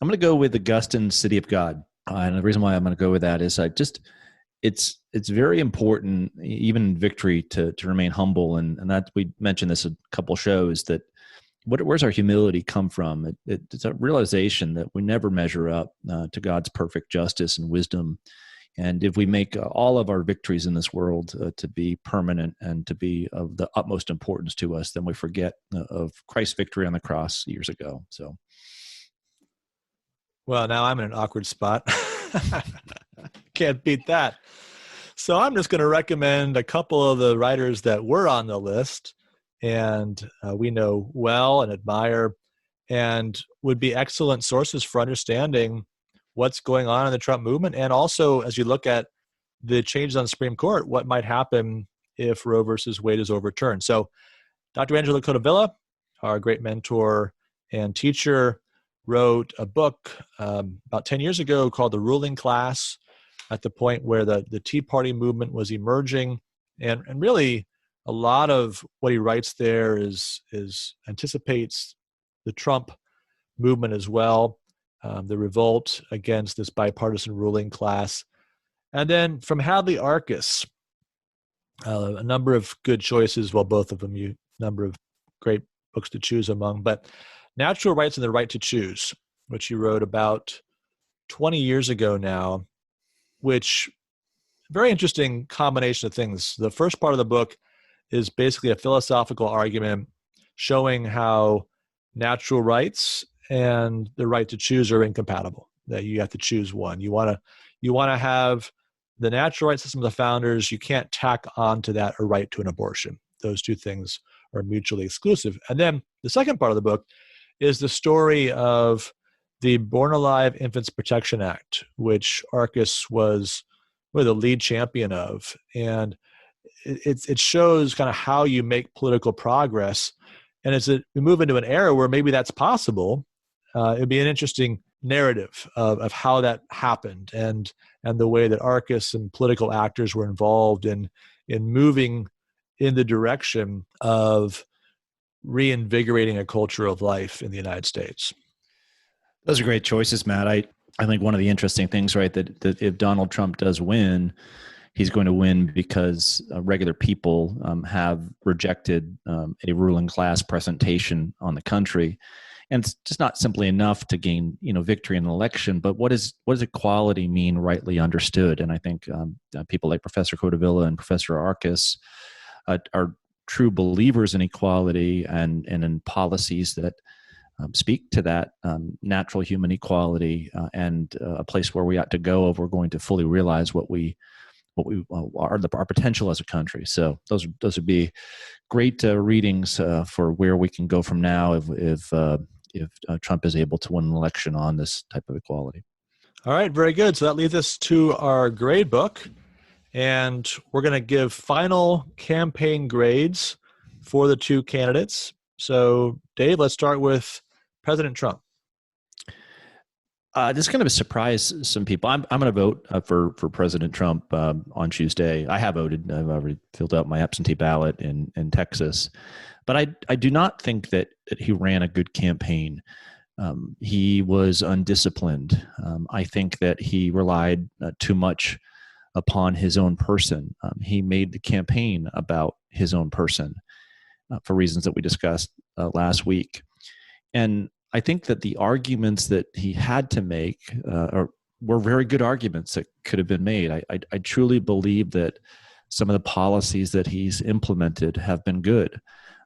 S2: I'm going to go with Augustine, City of God, and the reason why I'm going to go with that is it's very important, even in victory, to remain humble, and that we mentioned this a couple shows that. Where's our humility come from? It's a realization that we never measure up to God's perfect justice and wisdom. And if we make all of our victories in this world to be permanent and to be of the utmost importance to us, then we forget of Christ's victory on the cross years ago. So,
S1: well, now I'm in an awkward spot. Can't beat that. So I'm just going to recommend a couple of the writers that were on the list. and we know well and admire, and would be excellent sources for understanding what's going on in the Trump movement. And also, as you look at the changes on the Supreme Court, what might happen if Roe versus Wade is overturned. So Dr. Angelo Codavilla, our great mentor and teacher, wrote a book about 10 years ago called The Ruling Class, at the point where the Tea Party movement was emerging. And really, a lot of what he writes there is anticipates the Trump movement as well, the revolt against this bipartisan ruling class. And then from Hadley Arcus, a number of good choices, well, both of them, a number of great books to choose among, but Natural Rights and the Right to Choose, which he wrote about 20 years ago now, which very interesting combination of things. The first part of the book is basically a philosophical argument showing how natural rights and the right to choose are incompatible, that you have to choose one. You want to have the natural rights system of the founders. You can't tack on to that a right to an abortion. Those two things are mutually exclusive. And then the second part of the book is the story of the Born Alive Infants Protection Act, which Arcus was really the lead champion of. And it shows kind of how you make political progress. And we move into an era where maybe that's possible. It'd be an interesting narrative of how that happened, and the way that Arcus and political actors were involved in moving in the direction of reinvigorating a culture of life in the United States.
S2: Those are great choices, Matt. I think one of the interesting things, right, that if Donald Trump does win, he's going to win because regular people have rejected a ruling class presentation on the country. And it's just not simply enough to gain, victory in an election, but what does equality mean rightly understood? And I think people like Professor Codavilla and Professor Arcus are true believers in equality and in policies that speak to that natural human equality and a place where we ought to go if we're going to fully realize what we are our potential as a country. So those would be great readings for where we can go from now if Trump is able to win an election on this type of equality.
S1: All right, very good. So that leads us to our grade book, and we're going to give final campaign grades for the two candidates. So Dave, let's start with President Trump.
S2: This is going to surprise some people. I'm going to vote for President Trump on Tuesday. I have voted. I've already filled out my absentee ballot in Texas. But I do not think that he ran a good campaign. He was undisciplined. I think that he relied too much upon his own person. He made the campaign about his own person for reasons that we discussed last week. And I think that the arguments that he had to make were very good arguments that could have been made. I truly believe that some of the policies that he's implemented have been good.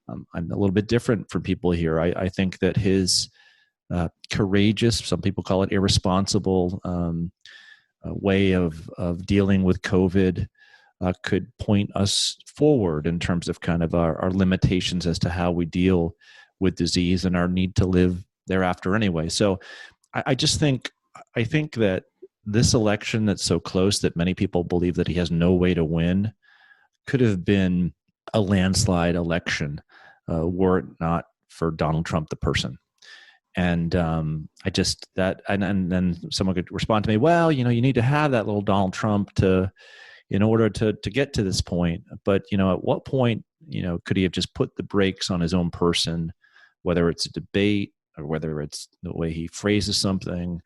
S2: I'm a little bit different from people here. I think that his courageous, some people call it irresponsible, way of dealing with COVID could point us forward in terms of kind of our limitations as to how we deal with disease and our need to live thereafter anyway. So I think that this election that's so close that many people believe that he has no way to win could have been a landslide election were it not for Donald Trump, the person. And and then someone could respond to me, well, you need to have that little Donald Trump in order to get to this point. But, at what point, could he have just put the brakes on his own person, whether it's a debate or whether it's the way he phrases something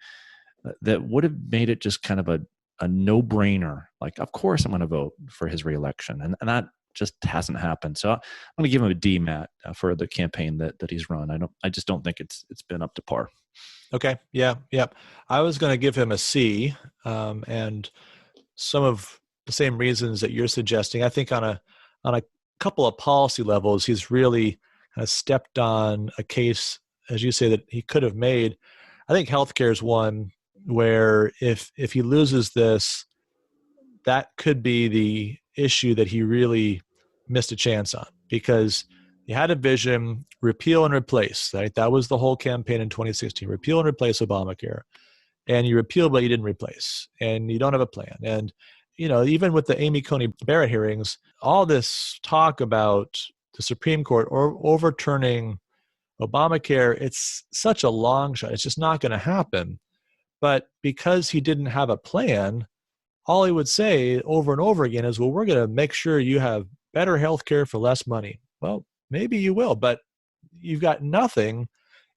S2: that would have made it just kind of a no-brainer. Like, of course I'm going to vote for his reelection. And that just hasn't happened. So I'm going to give him a D, Matt, for the campaign that he's run. I just don't think it's been up to par.
S1: Okay. Yeah. I was going to give him a C, and some of the same reasons that you're suggesting. I think on a couple of policy levels, he's really kind of stepped on a case, as you say, that he could have made. I think healthcare is one where if he loses this, that could be the issue that he really missed a chance on, because He had a vision, repeal and replace, right? That was the whole campaign in 2016, repeal and replace Obamacare. And you repeal, but you didn't replace, and you don't have a plan. And, even with the Amy Coney Barrett hearings, all this talk about the Supreme Court or overturning Obamacare, it's such a long shot. It's just not going to happen. But because he didn't have a plan, all he would say over and over again is, well, we're going to make sure you have better health care for less money. Well, maybe you will, but you've got nothing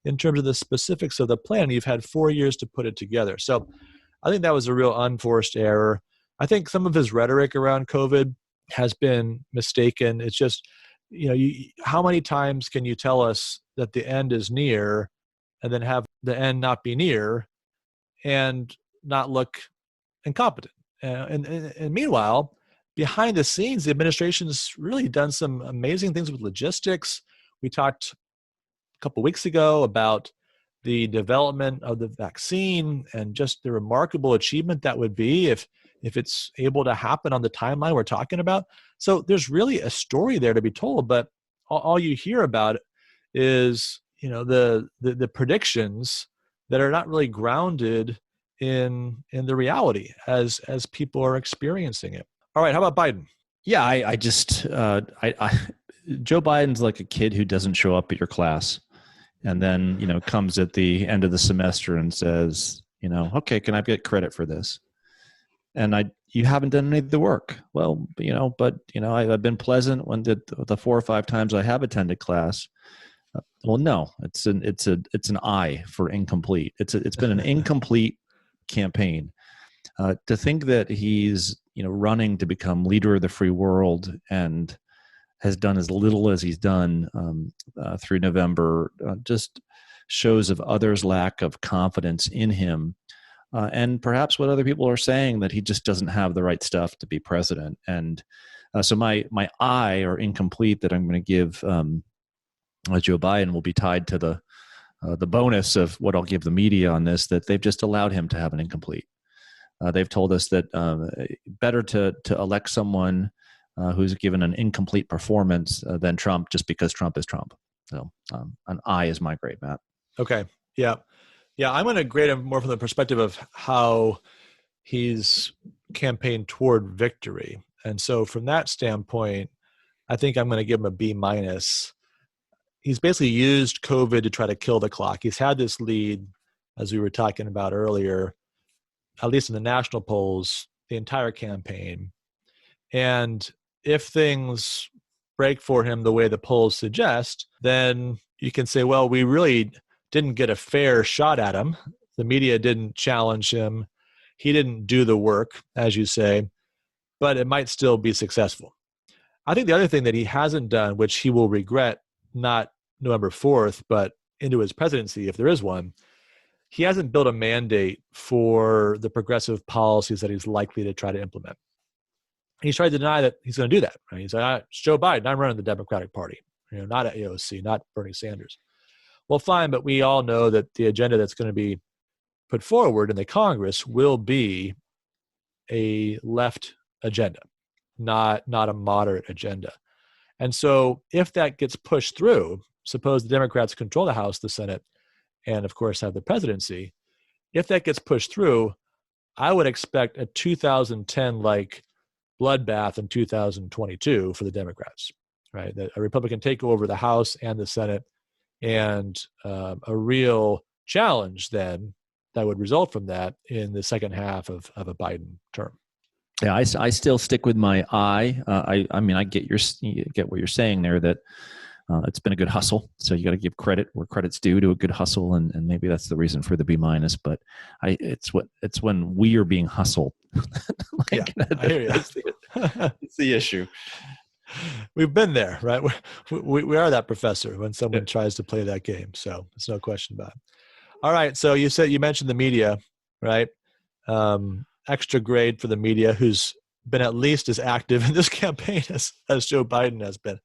S1: in terms of the specifics of the plan. You've had 4 years to put it together. So I think that was a real unforced error. I think some of his rhetoric around COVID has been mistaken. It's just, how many times can you tell us that the end is near and then have the end not be near and not look incompetent? And meanwhile, behind the scenes, the administration's really done some amazing things with logistics. We talked a couple weeks ago about the development of the vaccine and just the remarkable achievement that would be if it's able to happen on the timeline we're talking about. So there's really a story there to be told, but all you hear about is the predictions that are not really grounded in the reality as people are experiencing it. All right, how about Biden?
S2: Yeah, I just Joe Biden's like a kid who doesn't show up at your class, and then comes at the end of the semester and says, okay, can I get credit for this? And you haven't done any of the work. Well, I've been pleasant when the 4 or 5 times I have attended class. Well, no, it's an I for incomplete. It's been an incomplete campaign. To think that he's running to become leader of the free world and has done as little as he's done through November just shows of others' lack of confidence in him, and perhaps what other people are saying, that he just doesn't have the right stuff to be president. And so my I, or incomplete, that I'm going to give Joe Biden will be tied to the bonus of what I'll give the media on this, that they've just allowed him to have an incomplete. They've told us that better to elect someone who's given an incomplete performance than Trump, just because Trump is Trump. So an I is my grade, Matt.
S1: Okay. Yeah. I'm going to grade him more from the perspective of how he's campaigned toward victory. And so from that standpoint, I think I'm going to give him a B minus. He's basically used COVID to try to kill the clock. He's had this lead, as we were talking about earlier, at least in the national polls, the entire campaign. And if things break for him the way the polls suggest, then you can say, well, we really didn't get a fair shot at him. The media didn't challenge him. He didn't do the work, as you say, but it might still be successful. I think the other thing that he hasn't done, which he will regret, not November 4th, but into his presidency, if there is one, he hasn't built a mandate for the progressive policies that he's likely to try to implement. He's tried to deny that he's going to do that. Right? He's like, it's Joe Biden. I'm running the Democratic Party, not at AOC, not Bernie Sanders. Well, fine, but we all know that the agenda that's going to be put forward in the Congress will be a left agenda, not a moderate agenda. And so if that gets pushed through, suppose the Democrats control the House, the Senate, and of course have the presidency, if that gets pushed through, I would expect a 2010-like bloodbath in 2022 for the Democrats, right? That a Republican takeover of the House and the Senate, and a real challenge then that would result from that in the second half of a Biden term.
S2: Yeah, I still stick with my I. I mean, I get what you're saying there, that it's been a good hustle. So you got to give credit where credit's due to a good hustle, and maybe that's the reason for the B minus. But it's when we are being hustled.
S1: I hear you.
S2: It's the issue.
S1: We've been there, right? We are that professor when someone tries to play that game. So there's no question about it. All right. So you mentioned the media, right? Extra grade for the media, who's been at least as active in this campaign as Joe Biden has been.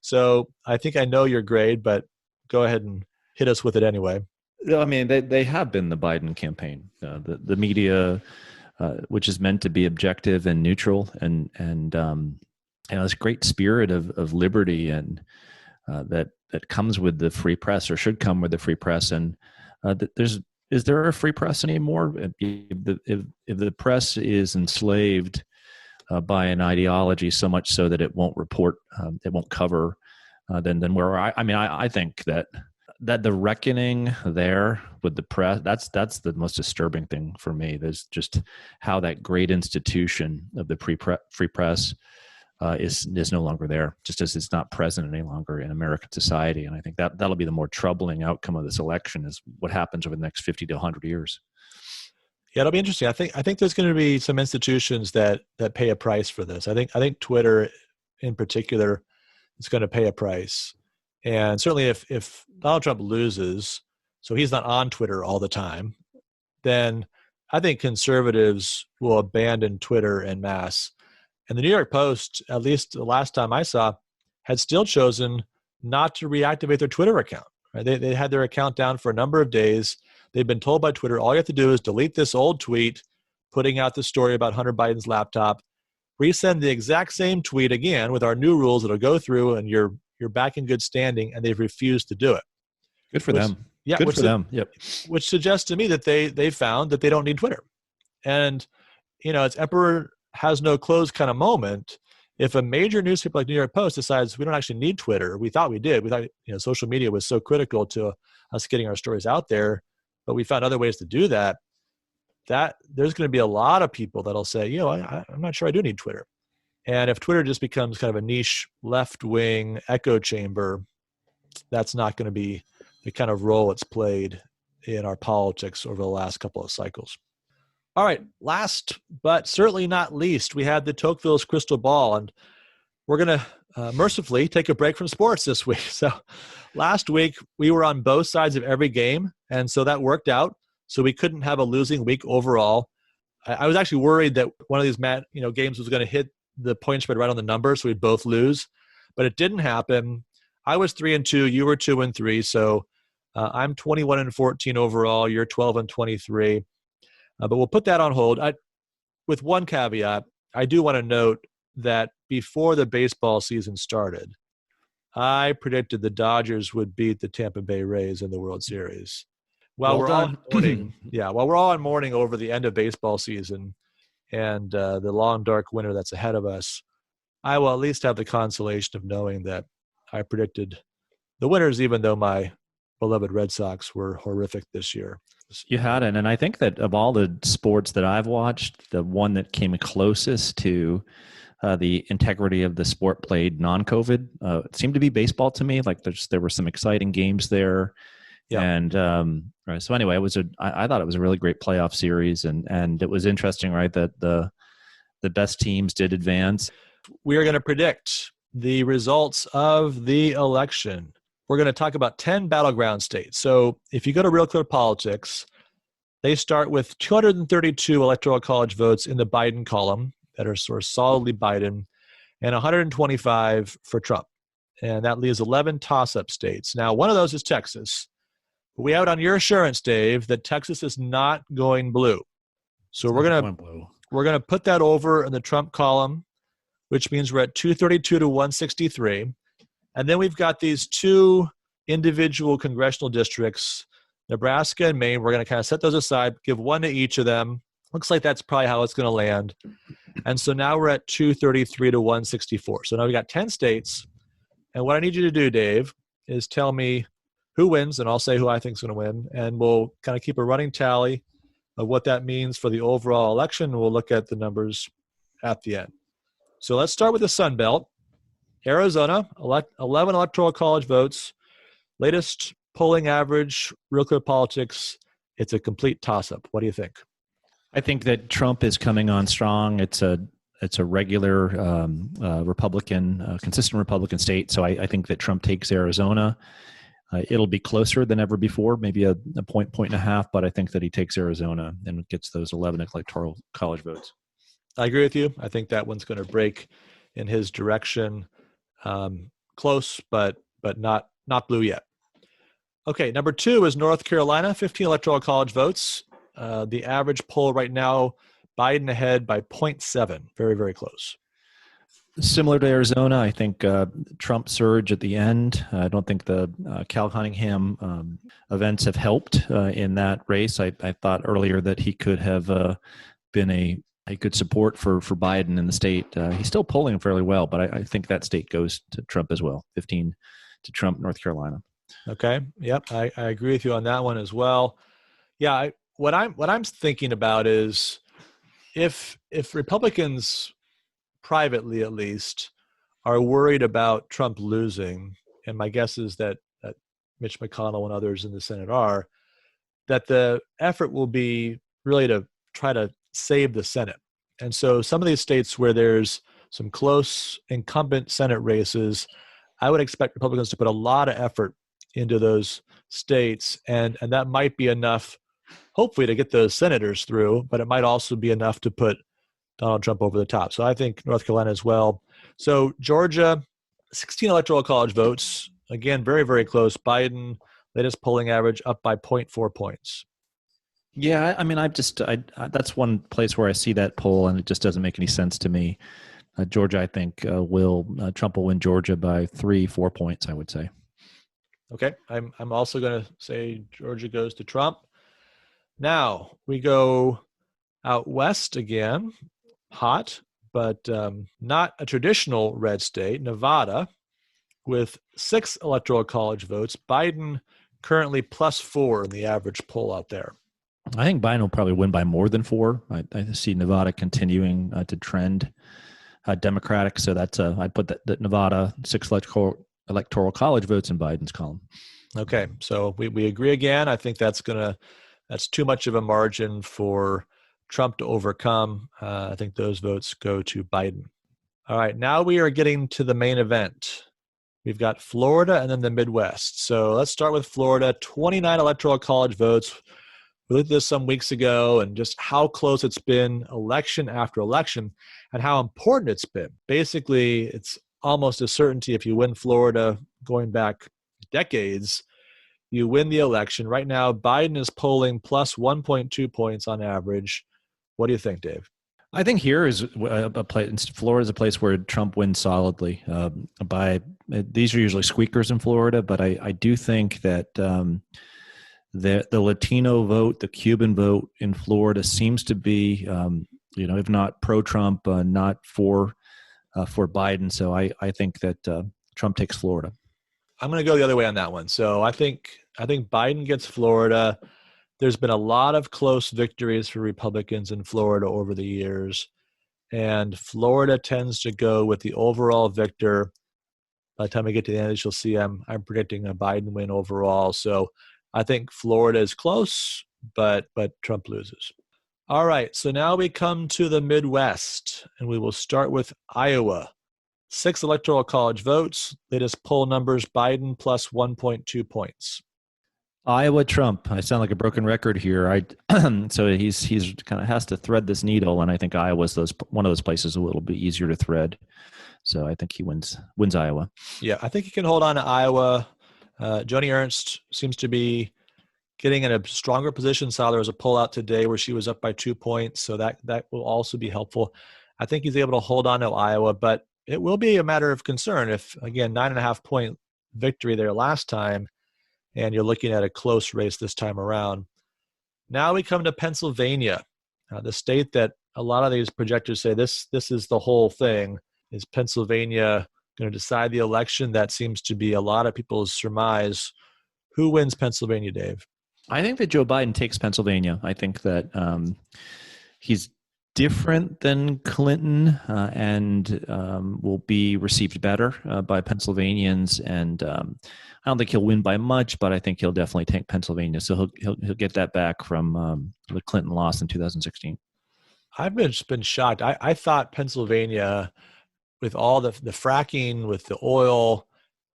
S1: So I think I know your grade, but go ahead and hit us with it anyway.
S2: I mean, they have been the Biden campaign. The media, which is meant to be objective and neutral, and this great spirit of liberty and that comes with the free press, or should come with the free press. And is there a free press anymore? If the press is enslaved by an ideology so much so that it won't report, it won't cover, then where I think that the reckoning there with the press, that's the most disturbing thing for me. There's just how that great institution of the free press is no longer there, just as it's not present any longer in American society. And I think that'll be the more troubling outcome of this election, is what happens over the next 50 to 100 years.
S1: Yeah, it'll be interesting. I think there's going to be some institutions that pay a price for this. I think Twitter in particular is going to pay a price. And certainly if Donald Trump loses, so he's not on Twitter all the time, then I think conservatives will abandon Twitter en masse. And the New York Post, at least the last time I saw, had still chosen not to reactivate their Twitter account. Right? They had their account down for a number of days. They've been told by Twitter, all you have to do is delete this old tweet, putting out the story about Hunter Biden's laptop, resend the exact same tweet again with our new rules that'll go through, and you're back in good standing, and they've refused to do it.
S2: Good for them.
S1: Yeah,
S2: good for them. Yep.
S1: Which suggests to me that they found that they don't need Twitter. And, it's emperor has no clothes kind of moment. If a major newspaper like New York Post decides we don't actually need Twitter, we thought we did. We thought social media was so critical to us getting our stories out there, but we found other ways to do that. That there's going to be a lot of people that'll say, I'm not sure I do need Twitter. And if Twitter just becomes kind of a niche left-wing echo chamber, that's not going to be the kind of role it's played in our politics over the last couple of cycles. All right, last but certainly not least, we had the Tocqueville's crystal ball, and we're going to mercifully take a break from sports this week. So last week, we were on both sides of every game, and so that worked out. So we couldn't have a losing week overall. I was actually worried that one of these games was going to hit the point spread right on the number, so we'd both lose. But it didn't happen. I was 3-2, you were 2-3, so I'm 21-14 overall. You're 12-23. But we'll put that on hold. With one caveat, I do want to note that before the baseball season started, I predicted the Dodgers would beat the Tampa Bay Rays in the World Series. While we're all in mourning over the end of baseball season and the long, dark winter that's ahead of us, I will at least have the consolation of knowing that I predicted the winners, even though my beloved Red Sox were horrific this year.
S2: You had it, and I think that of all the sports that I've watched, the one that came closest to the integrity of the sport played non-COVID it seemed to be baseball to me. Like there were some exciting games there. Yeah. And so anyway, I thought it was a really great playoff series, and it was interesting, right, that the best teams did advance.
S1: We are going to predict the results of the election. We're going to talk about 10 battleground states. So if you go to RealClearPolitics, they start with 232 electoral college votes in the Biden column that are sort of solidly Biden, and 125 for Trump. And that leaves 11 toss-up states. Now, one of those is Texas. We have it on your assurance, Dave, that Texas is not going blue. So we're going to put that over in the Trump column, which means we're at 232 to 163. And then we've got these two individual congressional districts, Nebraska and Maine. We're going to kind of set those aside, give one to each of them. Looks like that's probably how it's going to land. And so now we're at 233 to 164. So now we've got 10 states. And what I need you to do, Dave, is tell me who wins, and I'll say who I think is going to win. And we'll kind of keep a running tally of what that means for the overall election. We'll look at the numbers at the end. So let's start with the Sun Belt. Arizona, 11 electoral college votes. Latest polling average, RealClearPolitics, it's a complete toss-up. What do you think?
S2: I think that Trump is coming on strong. It's a regular Republican, consistent Republican state. So I think that Trump takes Arizona. It'll be closer than ever before, maybe a point and a half, but I think that he takes Arizona and gets those 11 electoral college votes.
S1: I agree with you. I think that one's going to break in his direction. Close, but not blue yet. Okay, number 2 is North Carolina, 15 electoral college votes. The average poll right now, Biden ahead by 0.7. Very, very close.
S2: Similar to Arizona, I think Trump surge at the end. I don't think the Cal Cunningham events have helped in that race. I thought earlier that he could have been a good support for Biden in the state. He's still polling fairly well, but I think that state goes to Trump as well. 15 to Trump, North Carolina.
S1: Okay. Yep. I agree with you on that one as well. Yeah. What I'm thinking about is if Republicans privately at least are worried about Trump losing, and my guess is that Mitch McConnell and others in the Senate are, that the effort will be really to try to save the Senate. And so some of these states where there's some close incumbent Senate races, I would expect Republicans to put a lot of effort into those states, and that might be enough, hopefully, to get those senators through, but it might also be enough to put Donald Trump over the top. So I think North Carolina as well. So Georgia, 16 electoral college votes. Again, very, very close. Biden, latest polling average, up by 0.4 points.
S2: Yeah, I mean, that's one place where I see that poll, and it just doesn't make any sense to me. Georgia, I think, Trump will win Georgia by 3-4 points, I would say.
S1: Okay, I'm also going to say Georgia goes to Trump. Now we go out west again, hot, but not a traditional red state, Nevada, with 6 electoral college votes. Biden currently +4 in the average poll out there.
S2: I think Biden will probably win by more than 4. I see Nevada continuing to trend Democratic, so that's I'd put that Nevada 6 electoral college votes in Biden's column.
S1: Okay, so we agree again. I think that's too much of a margin for Trump to overcome. I think those votes go to Biden. All right, now we are getting to the main event. We've got Florida and then the Midwest. So let's start with Florida. 29 electoral college votes. We looked at this some weeks ago and just how close it's been election after election and how important it's been. Basically, it's almost a certainty if you win Florida going back decades, you win the election. Right now, Biden is polling plus 1.2 points on average. What do you think, Dave?
S2: I think here is a place. Florida is a place where Trump wins solidly. These are usually squeakers in Florida, but I do think that the Latino vote, the Cuban vote in Florida seems to be, if not pro-Trump, not for Biden. So I think that Trump takes Florida.
S1: I'm going to go the other way on that one. So I think Biden gets Florida. There's been a lot of close victories for Republicans in Florida over the years, and Florida tends to go with the overall victor. By the time we get to the end, you'll see I'm predicting a Biden win overall. So I think Florida is close, but Trump loses. All right, so now we come to the Midwest, and we will start with Iowa. 6 electoral college votes. Latest poll numbers, Biden plus 1.2 points.
S2: Iowa, Trump. I sound like a broken record here. So he's kind of has to thread this needle, and I think Iowa's one of those places a little bit easier to thread. So I think he wins Iowa.
S1: Yeah, I think he can hold on to Iowa. Joni Ernst seems to be getting in a stronger position. Saw there was a poll out today where she was up by 2 points, so that will also be helpful. I think he's able to hold on to Iowa, but it will be a matter of concern if, again, 9.5 point victory there last time, and you're looking at a close race this time around. Now we come to Pennsylvania, the state that a lot of these projectors say this is the whole thing. Is Pennsylvania going to decide the election? That seems to be a lot of people's surmise. Who wins Pennsylvania, Dave?
S2: I think that Joe Biden takes Pennsylvania. I think that he's different than Clinton and will be received better by Pennsylvanians. And I don't think he'll win by much, but I think he'll definitely take Pennsylvania. So he'll get that back from the Clinton loss in 2016.
S1: I've been shocked. I thought Pennsylvania, with all the fracking, with the oil,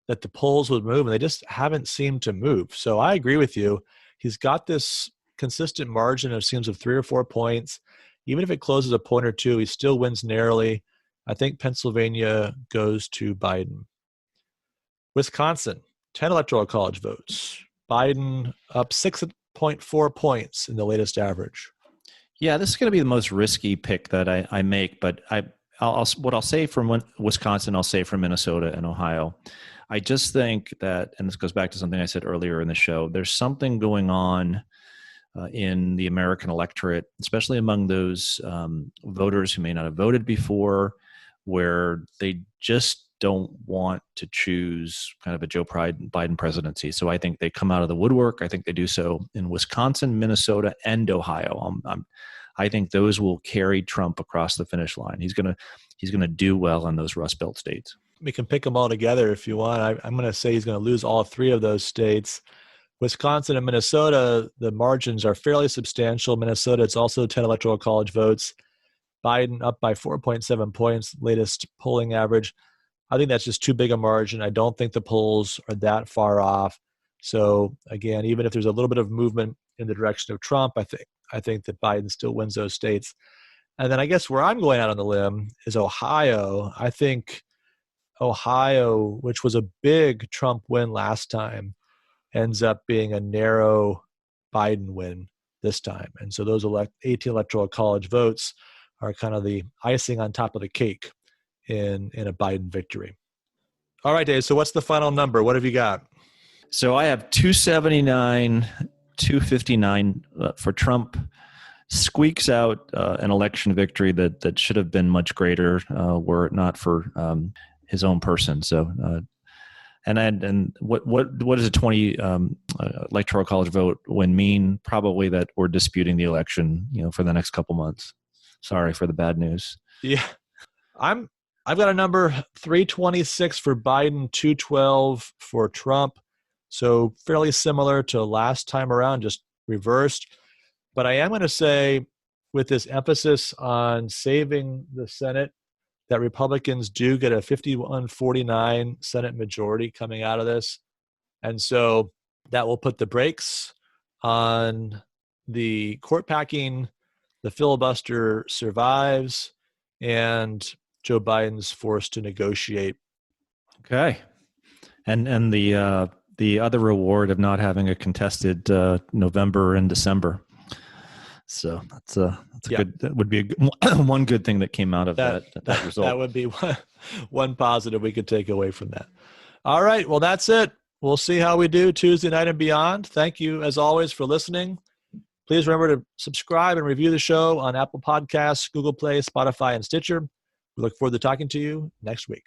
S1: that the polls would move, and they just haven't seemed to move. So I agree with you. He's got this consistent margin of 3 or 4 points. Even if it closes a point or two, he still wins narrowly. I think Pennsylvania goes to Biden. Wisconsin, 10 electoral college votes. Biden up 6.4 points in the latest average.
S2: Yeah, this is going to be the most risky pick that I make, but what I'll say from Wisconsin, I'll say from Minnesota and Ohio. I just think that, and this goes back to something I said earlier in the show, there's something going on in the American electorate, especially among those voters who may not have voted before, where they just don't want to choose kind of a Joe Biden presidency. So I think they come out of the woodwork. I think they do so in Wisconsin, Minnesota, and Ohio. I think those will carry Trump across the finish line. He's gonna do well in those Rust Belt states.
S1: We can pick them all together if you want. I'm going to say he's going to lose all three of those states. Wisconsin and Minnesota, the margins are fairly substantial. Minnesota, it's also 10 electoral college votes. Biden up by 4.7 points, latest polling average. I think that's just too big a margin. I don't think the polls are that far off. So again, even if there's a little bit of movement in the direction of Trump, I think that Biden still wins those states. And then I guess where I'm going out on the limb is Ohio. I think Ohio, which was a big Trump win last time, ends up being a narrow Biden win this time. And so those 18 electoral college votes are kind of the icing on top of the cake in a Biden victory. All right, Dave, so what's the final number? What have you got?
S2: So I have 279, 259 for Trump. Squeaks out an election victory that should have been much greater were it not for his own person. So, and what does a 20 electoral college vote win mean? Probably that we're disputing the election, for the next couple months. Sorry for the bad news.
S1: Yeah, I've got a number 326 for Biden, 212 for Trump. So fairly similar to last time around, just reversed. But I am going to say, with this emphasis on saving the Senate, that Republicans do get a 51-49 Senate majority coming out of this. And so that will put the brakes on the court packing, the filibuster survives, and Joe Biden's forced to negotiate.
S2: Okay. And the other reward of not having a contested November and December. So that's good. That would be one good thing that came out of that result.
S1: That would be one positive we could take away from that. All right. Well, that's it. We'll see how we do Tuesday night and beyond. Thank you, as always, for listening. Please remember to subscribe and review the show on Apple Podcasts, Google Play, Spotify, and Stitcher. We look forward to talking to you next week.